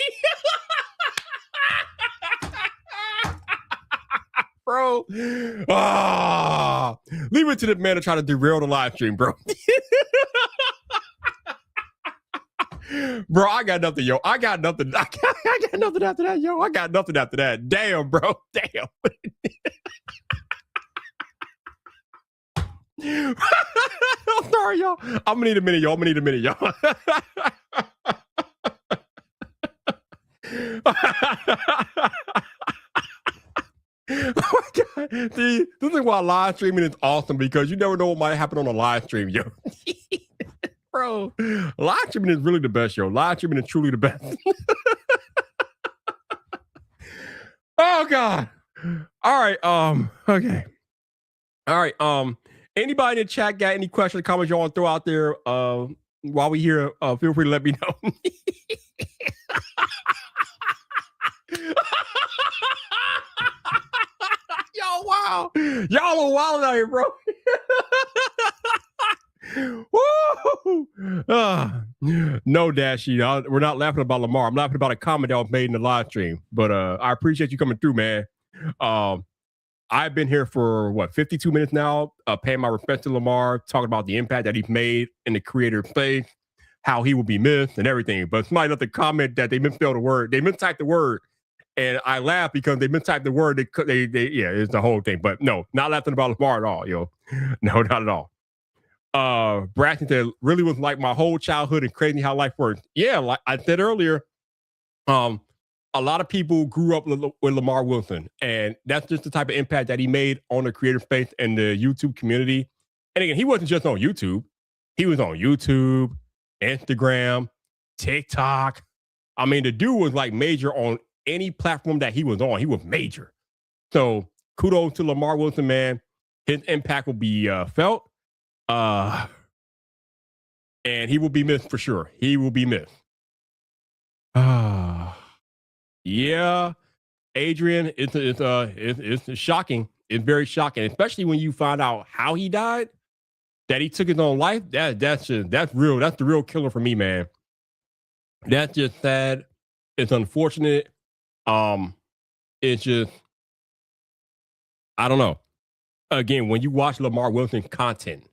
Bro. Leave it to the man to try to derail the live stream, bro. Bro, I got nothing, yo. I got nothing. I got nothing after that, yo. I got nothing after that. Damn, bro. Damn. I'm sorry, y'all. I'm gonna need a minute, y'all. Oh my God. See, this is why live streaming is awesome because you never know what might happen on a live stream, yo. Bro, live streaming is really the best, yo. Live streaming is truly the best. Oh God. All right. Okay. All right. Anybody in the chat got any questions or comments you want to throw out there while we here? Feel free to let me know. Yo, wow. Y'all are wild out here, bro. Woo! No, Dashy. We're not laughing about Lamarr. I'm laughing about a comment that was made in the live stream. But I appreciate you coming through, man. I've been here for 52 minutes now, paying my respects to Lamarr, talking about the impact that he's made in the creator space, how he will be missed and everything. But somebody left a comment that they misspelled the word. They mistyped the word. And I laugh because they mistyped the word. They it's the whole thing. But no, not laughing about Lamarr at all, yo. No, not at all. Braxton said, really was like my whole childhood and crazy how life works. Yeah, like I said earlier, a lot of people grew up with Lamarr Wilson, and that's just the type of impact that he made on the creator space and the YouTube community. And again, he wasn't just on YouTube. He was on YouTube, Instagram, TikTok. I mean, the dude was like major on any platform that he was on. He was major. So kudos to Lamarr Wilson, man. His impact will be felt. And he will be missed for sure. He will be missed. Yeah, Adrian, it's shocking. It's very shocking, especially when you find out how he died, that he took his own life. That's real. That's the real killer for me, man. That's just sad. It's unfortunate. It's just, I don't know. Again, when you watch Lamarr Wilson content,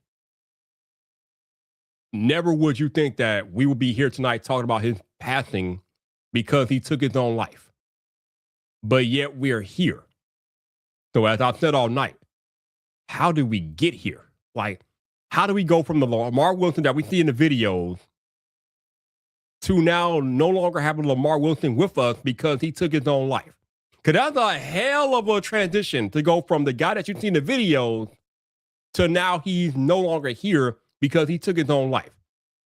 never would you think that we would be here tonight talking about his passing because he took his own life. But yet we're here. So as I've said all night, how did we get here? Like, how do we go from the Lamarr Wilson that we see in the videos to now no longer having Lamarr Wilson with us because he took his own life? Because that's a hell of a transition to go from the guy that you see in the videos to now he's no longer here because he took his own life.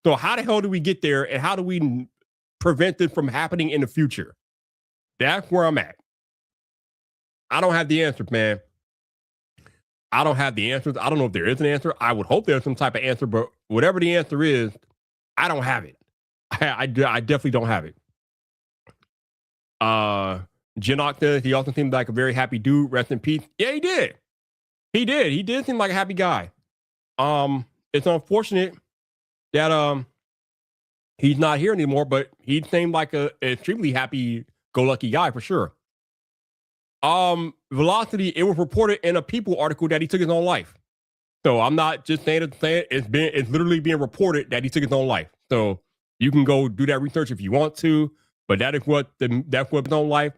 So how the hell do we get there, and how do we prevent it from happening in the future? That's where I'm at. I don't have the answer, man. I don't have the answers. I don't know if there is an answer. I would hope there's some type of answer, but whatever the answer is, I don't have it. I definitely don't have it. Jinock says he also seemed like a very happy dude. Rest in peace. Yeah, he did. He did seem like a happy guy. It's unfortunate that he's not here anymore, but he seemed like an extremely happy-go-lucky guy for sure. Velocity, it was reported in a People article that he took his own life. So I'm not just saying it. It's literally being reported that he took his own life. So you can go do that research if you want to, but that's what his own life.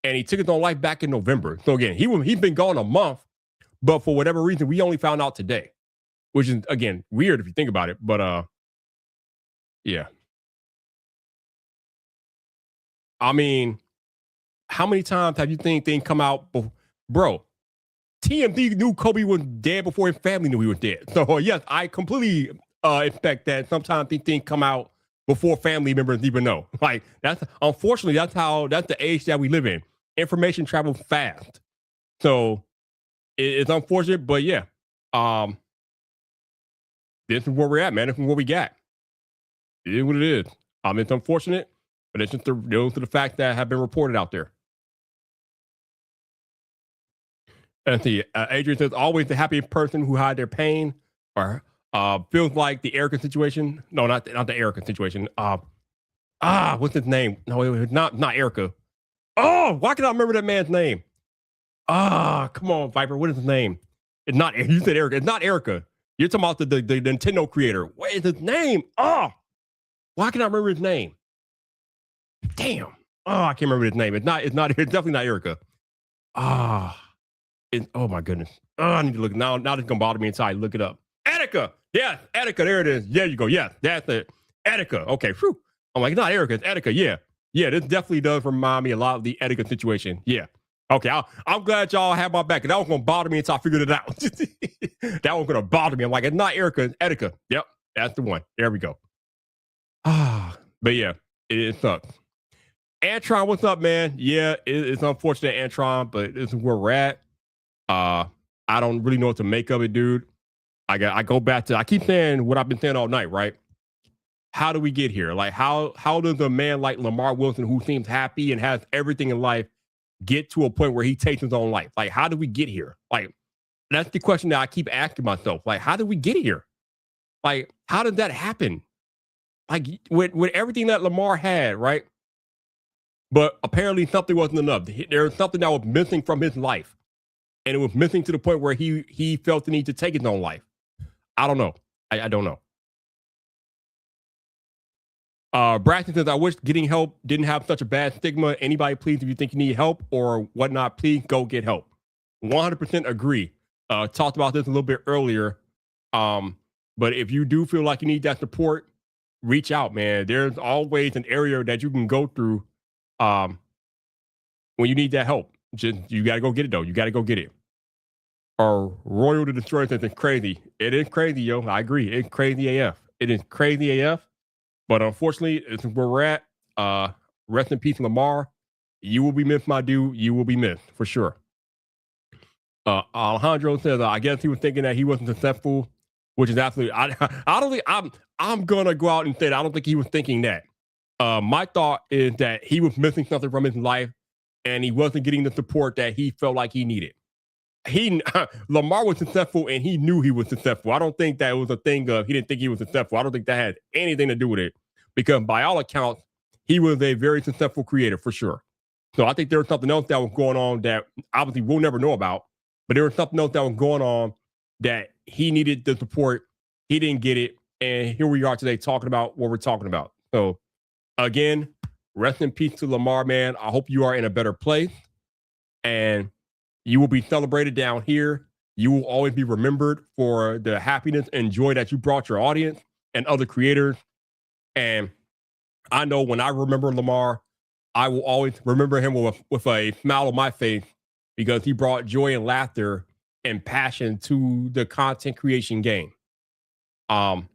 And he took his own life back in November. So again, he's been gone a month, but for whatever reason, we only found out today, which is again weird if you think about it. But yeah. I mean, how many times have you think things come out, bro? TMZ knew Kobe was dead before his family knew he was dead. So yes, I completely expect that sometimes these things come out before family members even know. Like unfortunately that's the age that we live in. Information travels fast, so it's unfortunate. But yeah, this is where we're at, man. This is what we got. It is what it is. It's unfortunate, but it's just those are the facts that have been reported out there. And see, Adrian says, always the happy person who hide their pain or feels like the Erica situation. No, not the Erica situation. What's his name? No, it was not Erica. Oh, why can I remember that man's name? Come on, Viper. What is his name? It's not, you said Erica. It's not Erica. You're talking about the Nintendo creator. What is his name? Why can I remember his name? Damn. I can't remember his name. It's definitely not Erica. Oh my goodness. I need to look now. Now it's gonna bother me inside. Look it up. Attica. Yeah, Attica. There it is. There you go. Yeah, that's it. Attica. Okay. Whew. I'm like, not Erica. It's Attica. Yeah. Yeah, this definitely does remind me a lot of the Attica situation. Yeah. Okay. I'm glad y'all have my back. And that was gonna bother me until I figured it out. That was gonna bother me. I'm like, it's not Erica, it's Attica. Yep, that's the one. There we go. But yeah, it sucks. Antron, what's up, man? Yeah, it's unfortunate, Antron, but this is where we're at. I don't really know what to make of it, dude. I go back to, I keep saying what I've been saying all night, right? How do we get here? Like, how does a man like Lamarr Wilson, who seems happy and has everything in life, get to a point where he takes his own life? Like, how do we get here? Like, that's the question that I keep asking myself. Like, how did we get here? Like, how did that happen? Like, with everything that Lamarr had, right? But apparently something wasn't enough. There was something that was missing from his life. And it was missing to the point where he felt the need to take his own life. I don't know. I don't know. Braxton says, I wish getting help didn't have such a bad stigma. Anybody, please, if you think you need help or whatnot, please go get help. 100% agree. Talked about this a little bit earlier. But if you do feel like you need that support, reach out, man. There's always an area that you can go through when you need that help. Just, you got to go get it, though. You got to go get it. Royal to Destroy says it's crazy. It is crazy, yo. I agree. It's crazy AF. It is crazy AF. But unfortunately, it's where we're at. Rest in peace, Lamarr. You will be missed, my dude. You will be missed, for sure. Alejandro says, I guess he was thinking that he wasn't successful, which is absolutely, I don't think, I'm going to go out and say that I don't think he was thinking that. My thought is that he was missing something from his life and he wasn't getting the support that he felt like he needed. Lamarr was successful and he knew he was successful. I don't think that was a thing of he didn't think he was successful. I don't think that had anything to do with it because by all accounts, he was a very successful creator for sure. So I think there was something else that was going on that obviously we'll never know about, but there was something else that was going on that he needed the support. He didn't get it. And here we are today talking about what we're talking about. So again, rest in peace to Lamarr, man. I hope you are in a better place and you will be celebrated down here. You will always be remembered for the happiness and joy that you brought your audience and other creators. And I know when I remember Lamarr, I will always remember him with a smile on my face because he brought joy and laughter and passion to the content creation game. And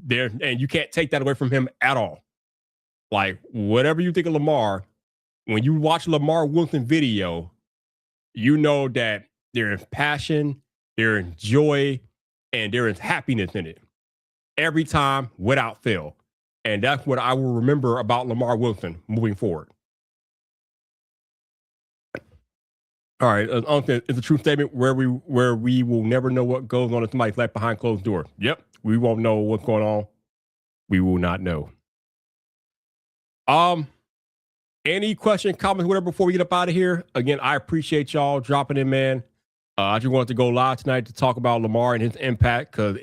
you can't take that away from him at all. Like, whatever you think of Lamarr, when you watch Lamarr Wilson video, you know that there is passion, there is joy, and there is happiness in it. Every time, without fail. And that's what I will remember about Lamarr Wilson moving forward. All right, it's a true statement where we will never know what goes on in somebody's life behind closed doors. Yep, we won't know what's going on. We will not know. Any question, comments, whatever, before we get up out of here? Again, I appreciate y'all dropping in, man. I just wanted to go live tonight to talk about Lamarr and his impact because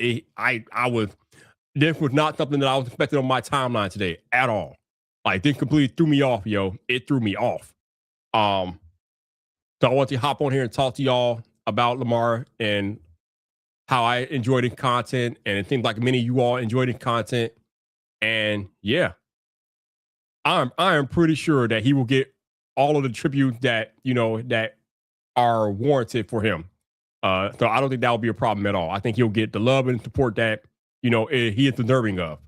this was not something that I was expecting on my timeline today at all. Like, this completely threw me off, yo. It threw me off. So I want to hop on here and talk to y'all about Lamarr and how I enjoyed his content. And it seems like many of you all enjoyed his content. And yeah, I am pretty sure that he will get all of the tributes that, that are warranted for him. So I don't think that will be a problem at all. I think he'll get the love and support that, he is deserving of.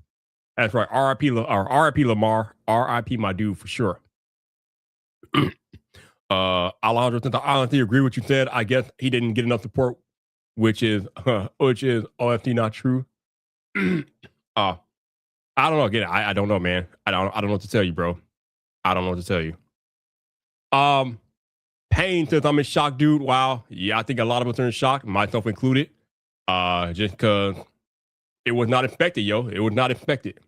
That's right. R.I.P. Lamarr. R.I.P. my dude for sure. Alejandro, since I honestly agree with what you said, I guess he didn't get enough support, which is OFT not true. I I don't know. Again, I don't know, man. I don't know what to tell you, bro. I don't know what to tell you. Um, Pain says I'm in shock, dude. Wow. Yeah, I think a lot of us are in shock, myself included. Just because it was not expected, yo. It was not expected.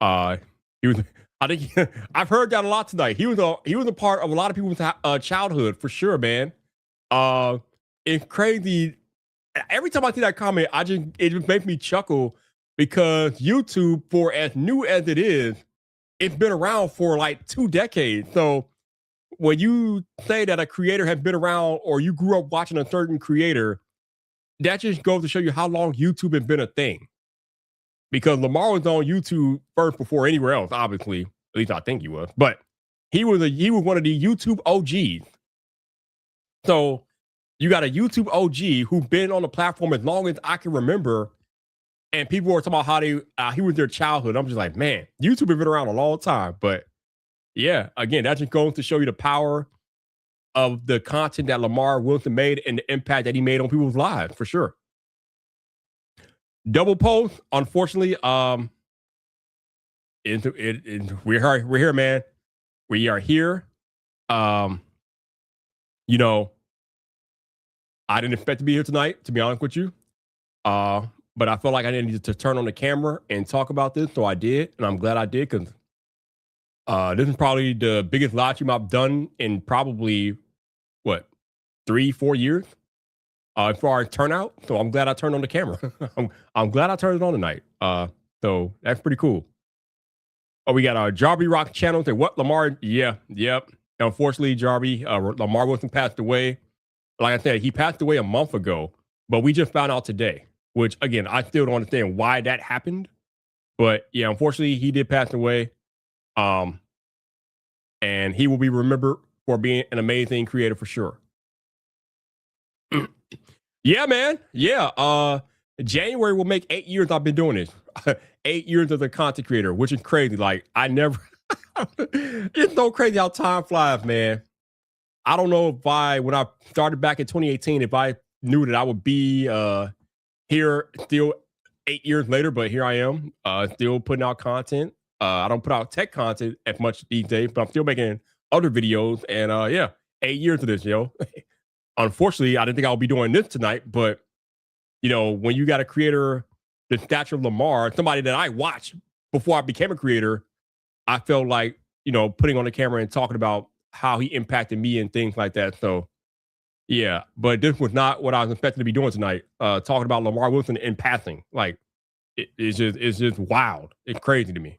Uh, he was. I think I've heard that a lot tonight. He was a part of a lot of people's childhood for sure, man. Uh, it's crazy. Every time I see that comment, it just makes me chuckle because YouTube, for as new as it is, it's been around for like 2 decades. So when you say that a creator has been around or you grew up watching a certain creator, that just goes to show you how long YouTube has been a thing. Because Lamarr was on YouTube first before anywhere else, obviously. At least I think he was. But he was one of the YouTube OGs. So you got a YouTube OG who's been on the platform as long as I can remember, and people were talking about how he was their childhood. I'm just like, man, YouTube has been around a long time. But yeah, again, that just goes to show you the power of the content that Lamarr Wilson made and the impact that he made on people's lives, for sure. Double post, unfortunately, we're here, man. We are here. You know, I didn't expect to be here tonight, to be honest with you. But I felt like I needed to turn on the camera and talk about this, so I did, and I'm glad I did because this is probably the biggest live stream I've done in probably what 3-4 years as far as turnout. So I'm glad I turned on the camera. I'm glad I turned it on tonight. So that's pretty cool. Oh, we got our Jarby Rock channel. Say what Lamarr? Yeah, yep. Unfortunately, Jarby, Lamarr Wilson passed away. Like I said, he passed away a month ago, but we just found out today. Which again, I still don't understand why that happened. But yeah, unfortunately, he did pass away. And he will be remembered for being an amazing creator for sure. Yeah, man. Yeah. January will make 8 years I've been doing this. 8 years as a content creator, which is crazy. Like I never it's so crazy how time flies, man. I don't know when I started back in 2018, if I knew that I would be here still 8 years later, but here I am, still putting out content. I don't put out tech content as much these days, but I'm still making other videos. And yeah, 8 years of this, yo. Unfortunately, I didn't think I'll be doing this tonight, but you know, when you got a creator the stature of Lamarr, somebody that I watched before I became a creator, I felt like, you know, putting on the camera and talking about how he impacted me and things like that. So yeah, but this was not what I was expecting to be doing tonight. Talking about Lamarr Wilson in passing. Like it's just wild. It's crazy to me.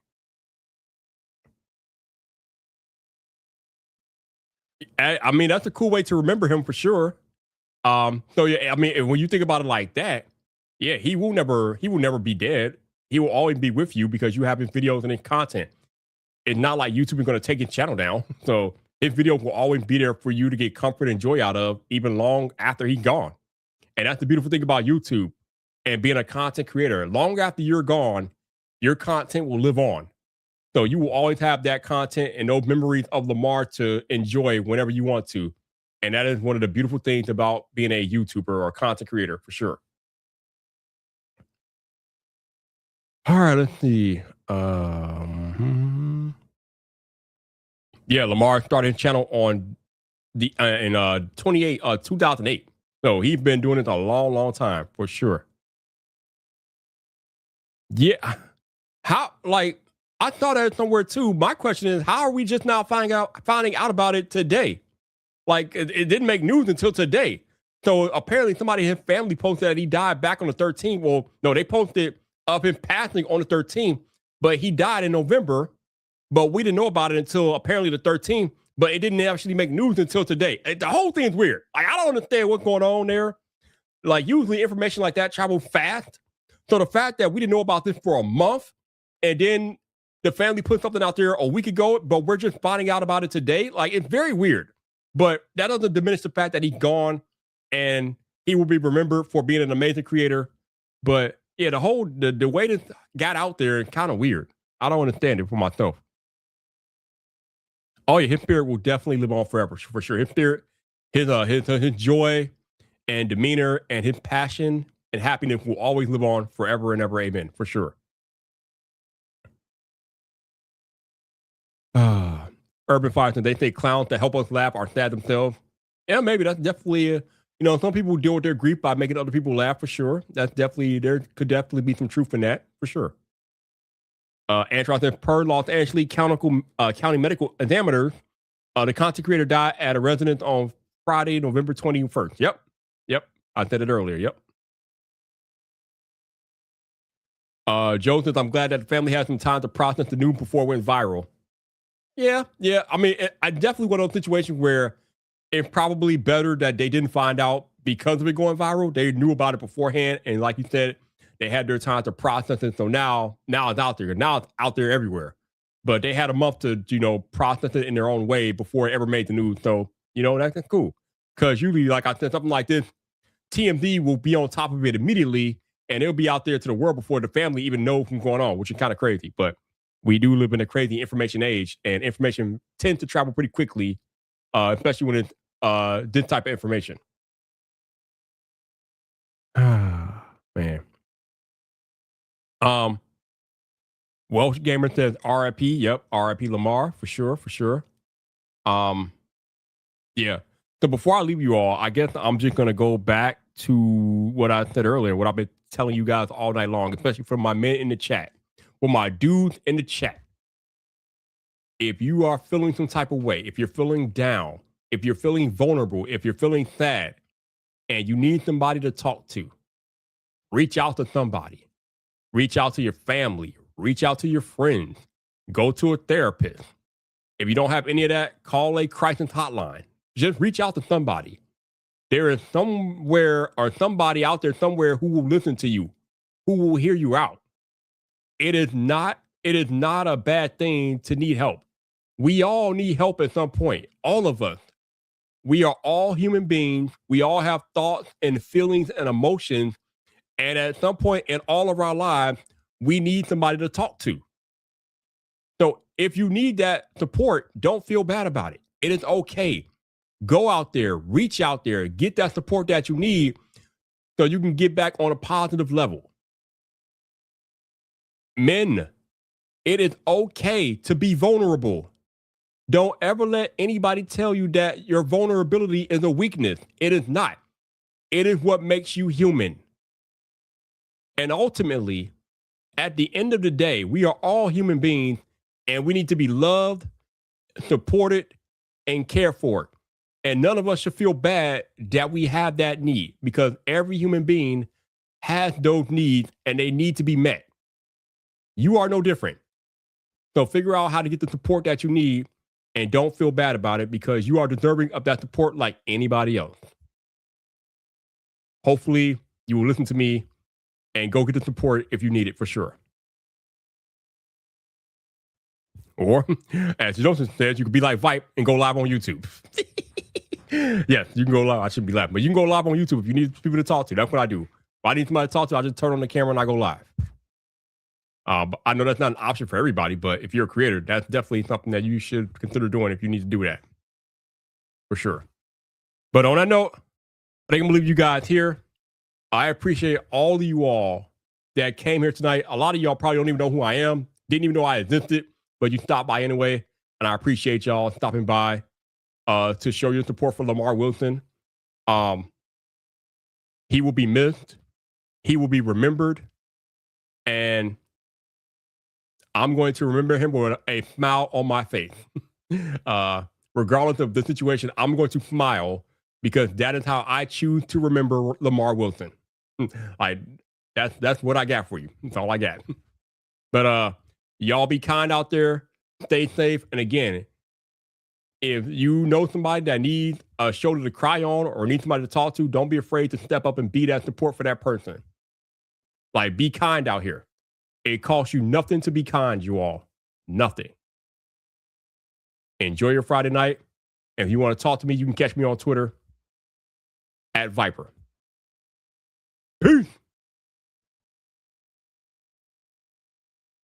I mean, that's a cool way to remember him for sure. So yeah, I mean, when you think about it like that, yeah, he will never be dead. He will always be with you because you have his videos and his content. It's not like YouTube is going to take his channel down. So his videos will always be there for you to get comfort and joy out of, even long after he's gone. And that's the beautiful thing about YouTube and being a content creator. Long after you're gone, your content will live on. So you will always have that content and those memories of Lamarr to enjoy whenever you want to. And that is one of the beautiful things about being a YouTuber or a content creator for sure. All right, let's see. Yeah, Lamarr started his channel on the in 2008. So he's been doing it a long, long time for sure. Yeah. How like I thought that somewhere too. My question is, how are we just now finding out about it today? Like it didn't make news until today. So apparently somebody in his family posted that he died back on the 13th. Well, no, they posted of him passing on the 13th, but he died in November. But we didn't know about it until apparently the 13th. But it didn't actually make news until today. The whole thing is weird. Like I don't understand what's going on there. Like usually information like that travels fast. So the fact that we didn't know about this for a month and then the family put something out there a week ago, but we're just finding out about it today. Like it's very weird. But that doesn't diminish the fact that he's gone and he will be remembered for being an amazing creator. But yeah, the way this got out there is kind of weird. I don't understand it for myself. Oh yeah, his spirit will definitely live on forever for sure. His spirit, his joy and demeanor and his passion and happiness will always live on forever and ever. Amen. For sure. Urban Fires, and they say clowns that help us laugh are sad themselves. Yeah, maybe that's definitely some people deal with their grief by making other people laugh for sure. That's definitely there could definitely be some truth in that for sure. Andrew said per Los Angeles County Medical Examiners, the content creator died at a residence on Friday, November 21st. Yep. I said it earlier. Yep. Joe says, I'm glad that the family had some time to process the news before it went viral. Yeah. I mean, I definitely one of those situations where it's probably better that they didn't find out because of it going viral. They knew about it beforehand. And like you said, they had their time to process it. So now it's out there. Now it's out there everywhere. But they had a month to, process it in their own way before it ever made the news. So, that's cool. Because usually, like I said, something like this, TMZ will be on top of it immediately, and it'll be out there to the world before the family even knows what's going on, which is kind of crazy. But we do live in a crazy information age, and information tends to travel pretty quickly, especially when it's this type of information. Man. Welsh Gamer says RIP. Yep, RIP Lamarr for sure. Yeah. So before I leave you all, I guess I'm just gonna go back to what I said earlier, what I've been telling you guys all night long, especially from my men in the chat, with my dudes in the chat. If you are feeling some type of way, if you're feeling down, if you're feeling vulnerable, if you're feeling sad, and you need somebody to talk to, reach out to somebody. Reach out to your family. Reach out to your friends. Go to a therapist. If you don't have any of that, call a crisis hotline. Just reach out to somebody. There is somewhere or somebody out there somewhere who will listen to you, who will hear you out. It is not a bad thing to need help. We all need help at some point. All of us. We are all human beings. We all have thoughts and feelings and emotions. And at some point in all of our lives, we need somebody to talk to. So if you need that support, don't feel bad about it. It is okay. Go out there, reach out there, get that support that you need so you can get back on a positive level. Men, it is okay to be vulnerable. Don't ever let anybody tell you that your vulnerability is a weakness. It is not. It is what makes you human. And ultimately, at the end of the day, we are all human beings and we need to be loved, supported, and cared for. And none of us should feel bad that we have that need because every human being has those needs and they need to be met. You are no different. So figure out how to get the support that you need and don't feel bad about it because you are deserving of that support like anybody else. Hopefully, you will listen to me and go get the support if you need it for sure. Or, as Joseph says, you could be like Vipe and go live on YouTube. Yes, you can go live. I shouldn't be laughing, but you can go live on YouTube if you need people to talk to. That's what I do. If I need somebody to talk to, I just turn on the camera and I go live. But I know that's not an option for everybody, but if you're a creator, that's definitely something that you should consider doing if you need to do that. For sure. But on that note, I think I'm going to leave you guys here. I appreciate all of you all that came here tonight. A lot of y'all probably don't even know who I am, didn't even know I existed, but you stopped by anyway. And I appreciate y'all stopping by to show your support for Lamarr Wilson. He will be missed. He will be remembered. And I'm going to remember him with a smile on my face. Regardless of the situation, I'm going to smile because that is how I choose to remember Lamarr Wilson. That's what I got for you. That's all I got. But y'all be kind out there. Stay safe. And again, if you know somebody that needs a shoulder to cry on or needs somebody to talk to, don't be afraid to step up and be that support for that person. Like, be kind out here. It costs you nothing to be kind, you all. Nothing. Enjoy your Friday night. And if you want to talk to me, you can catch me on Twitter @Viper. Peace.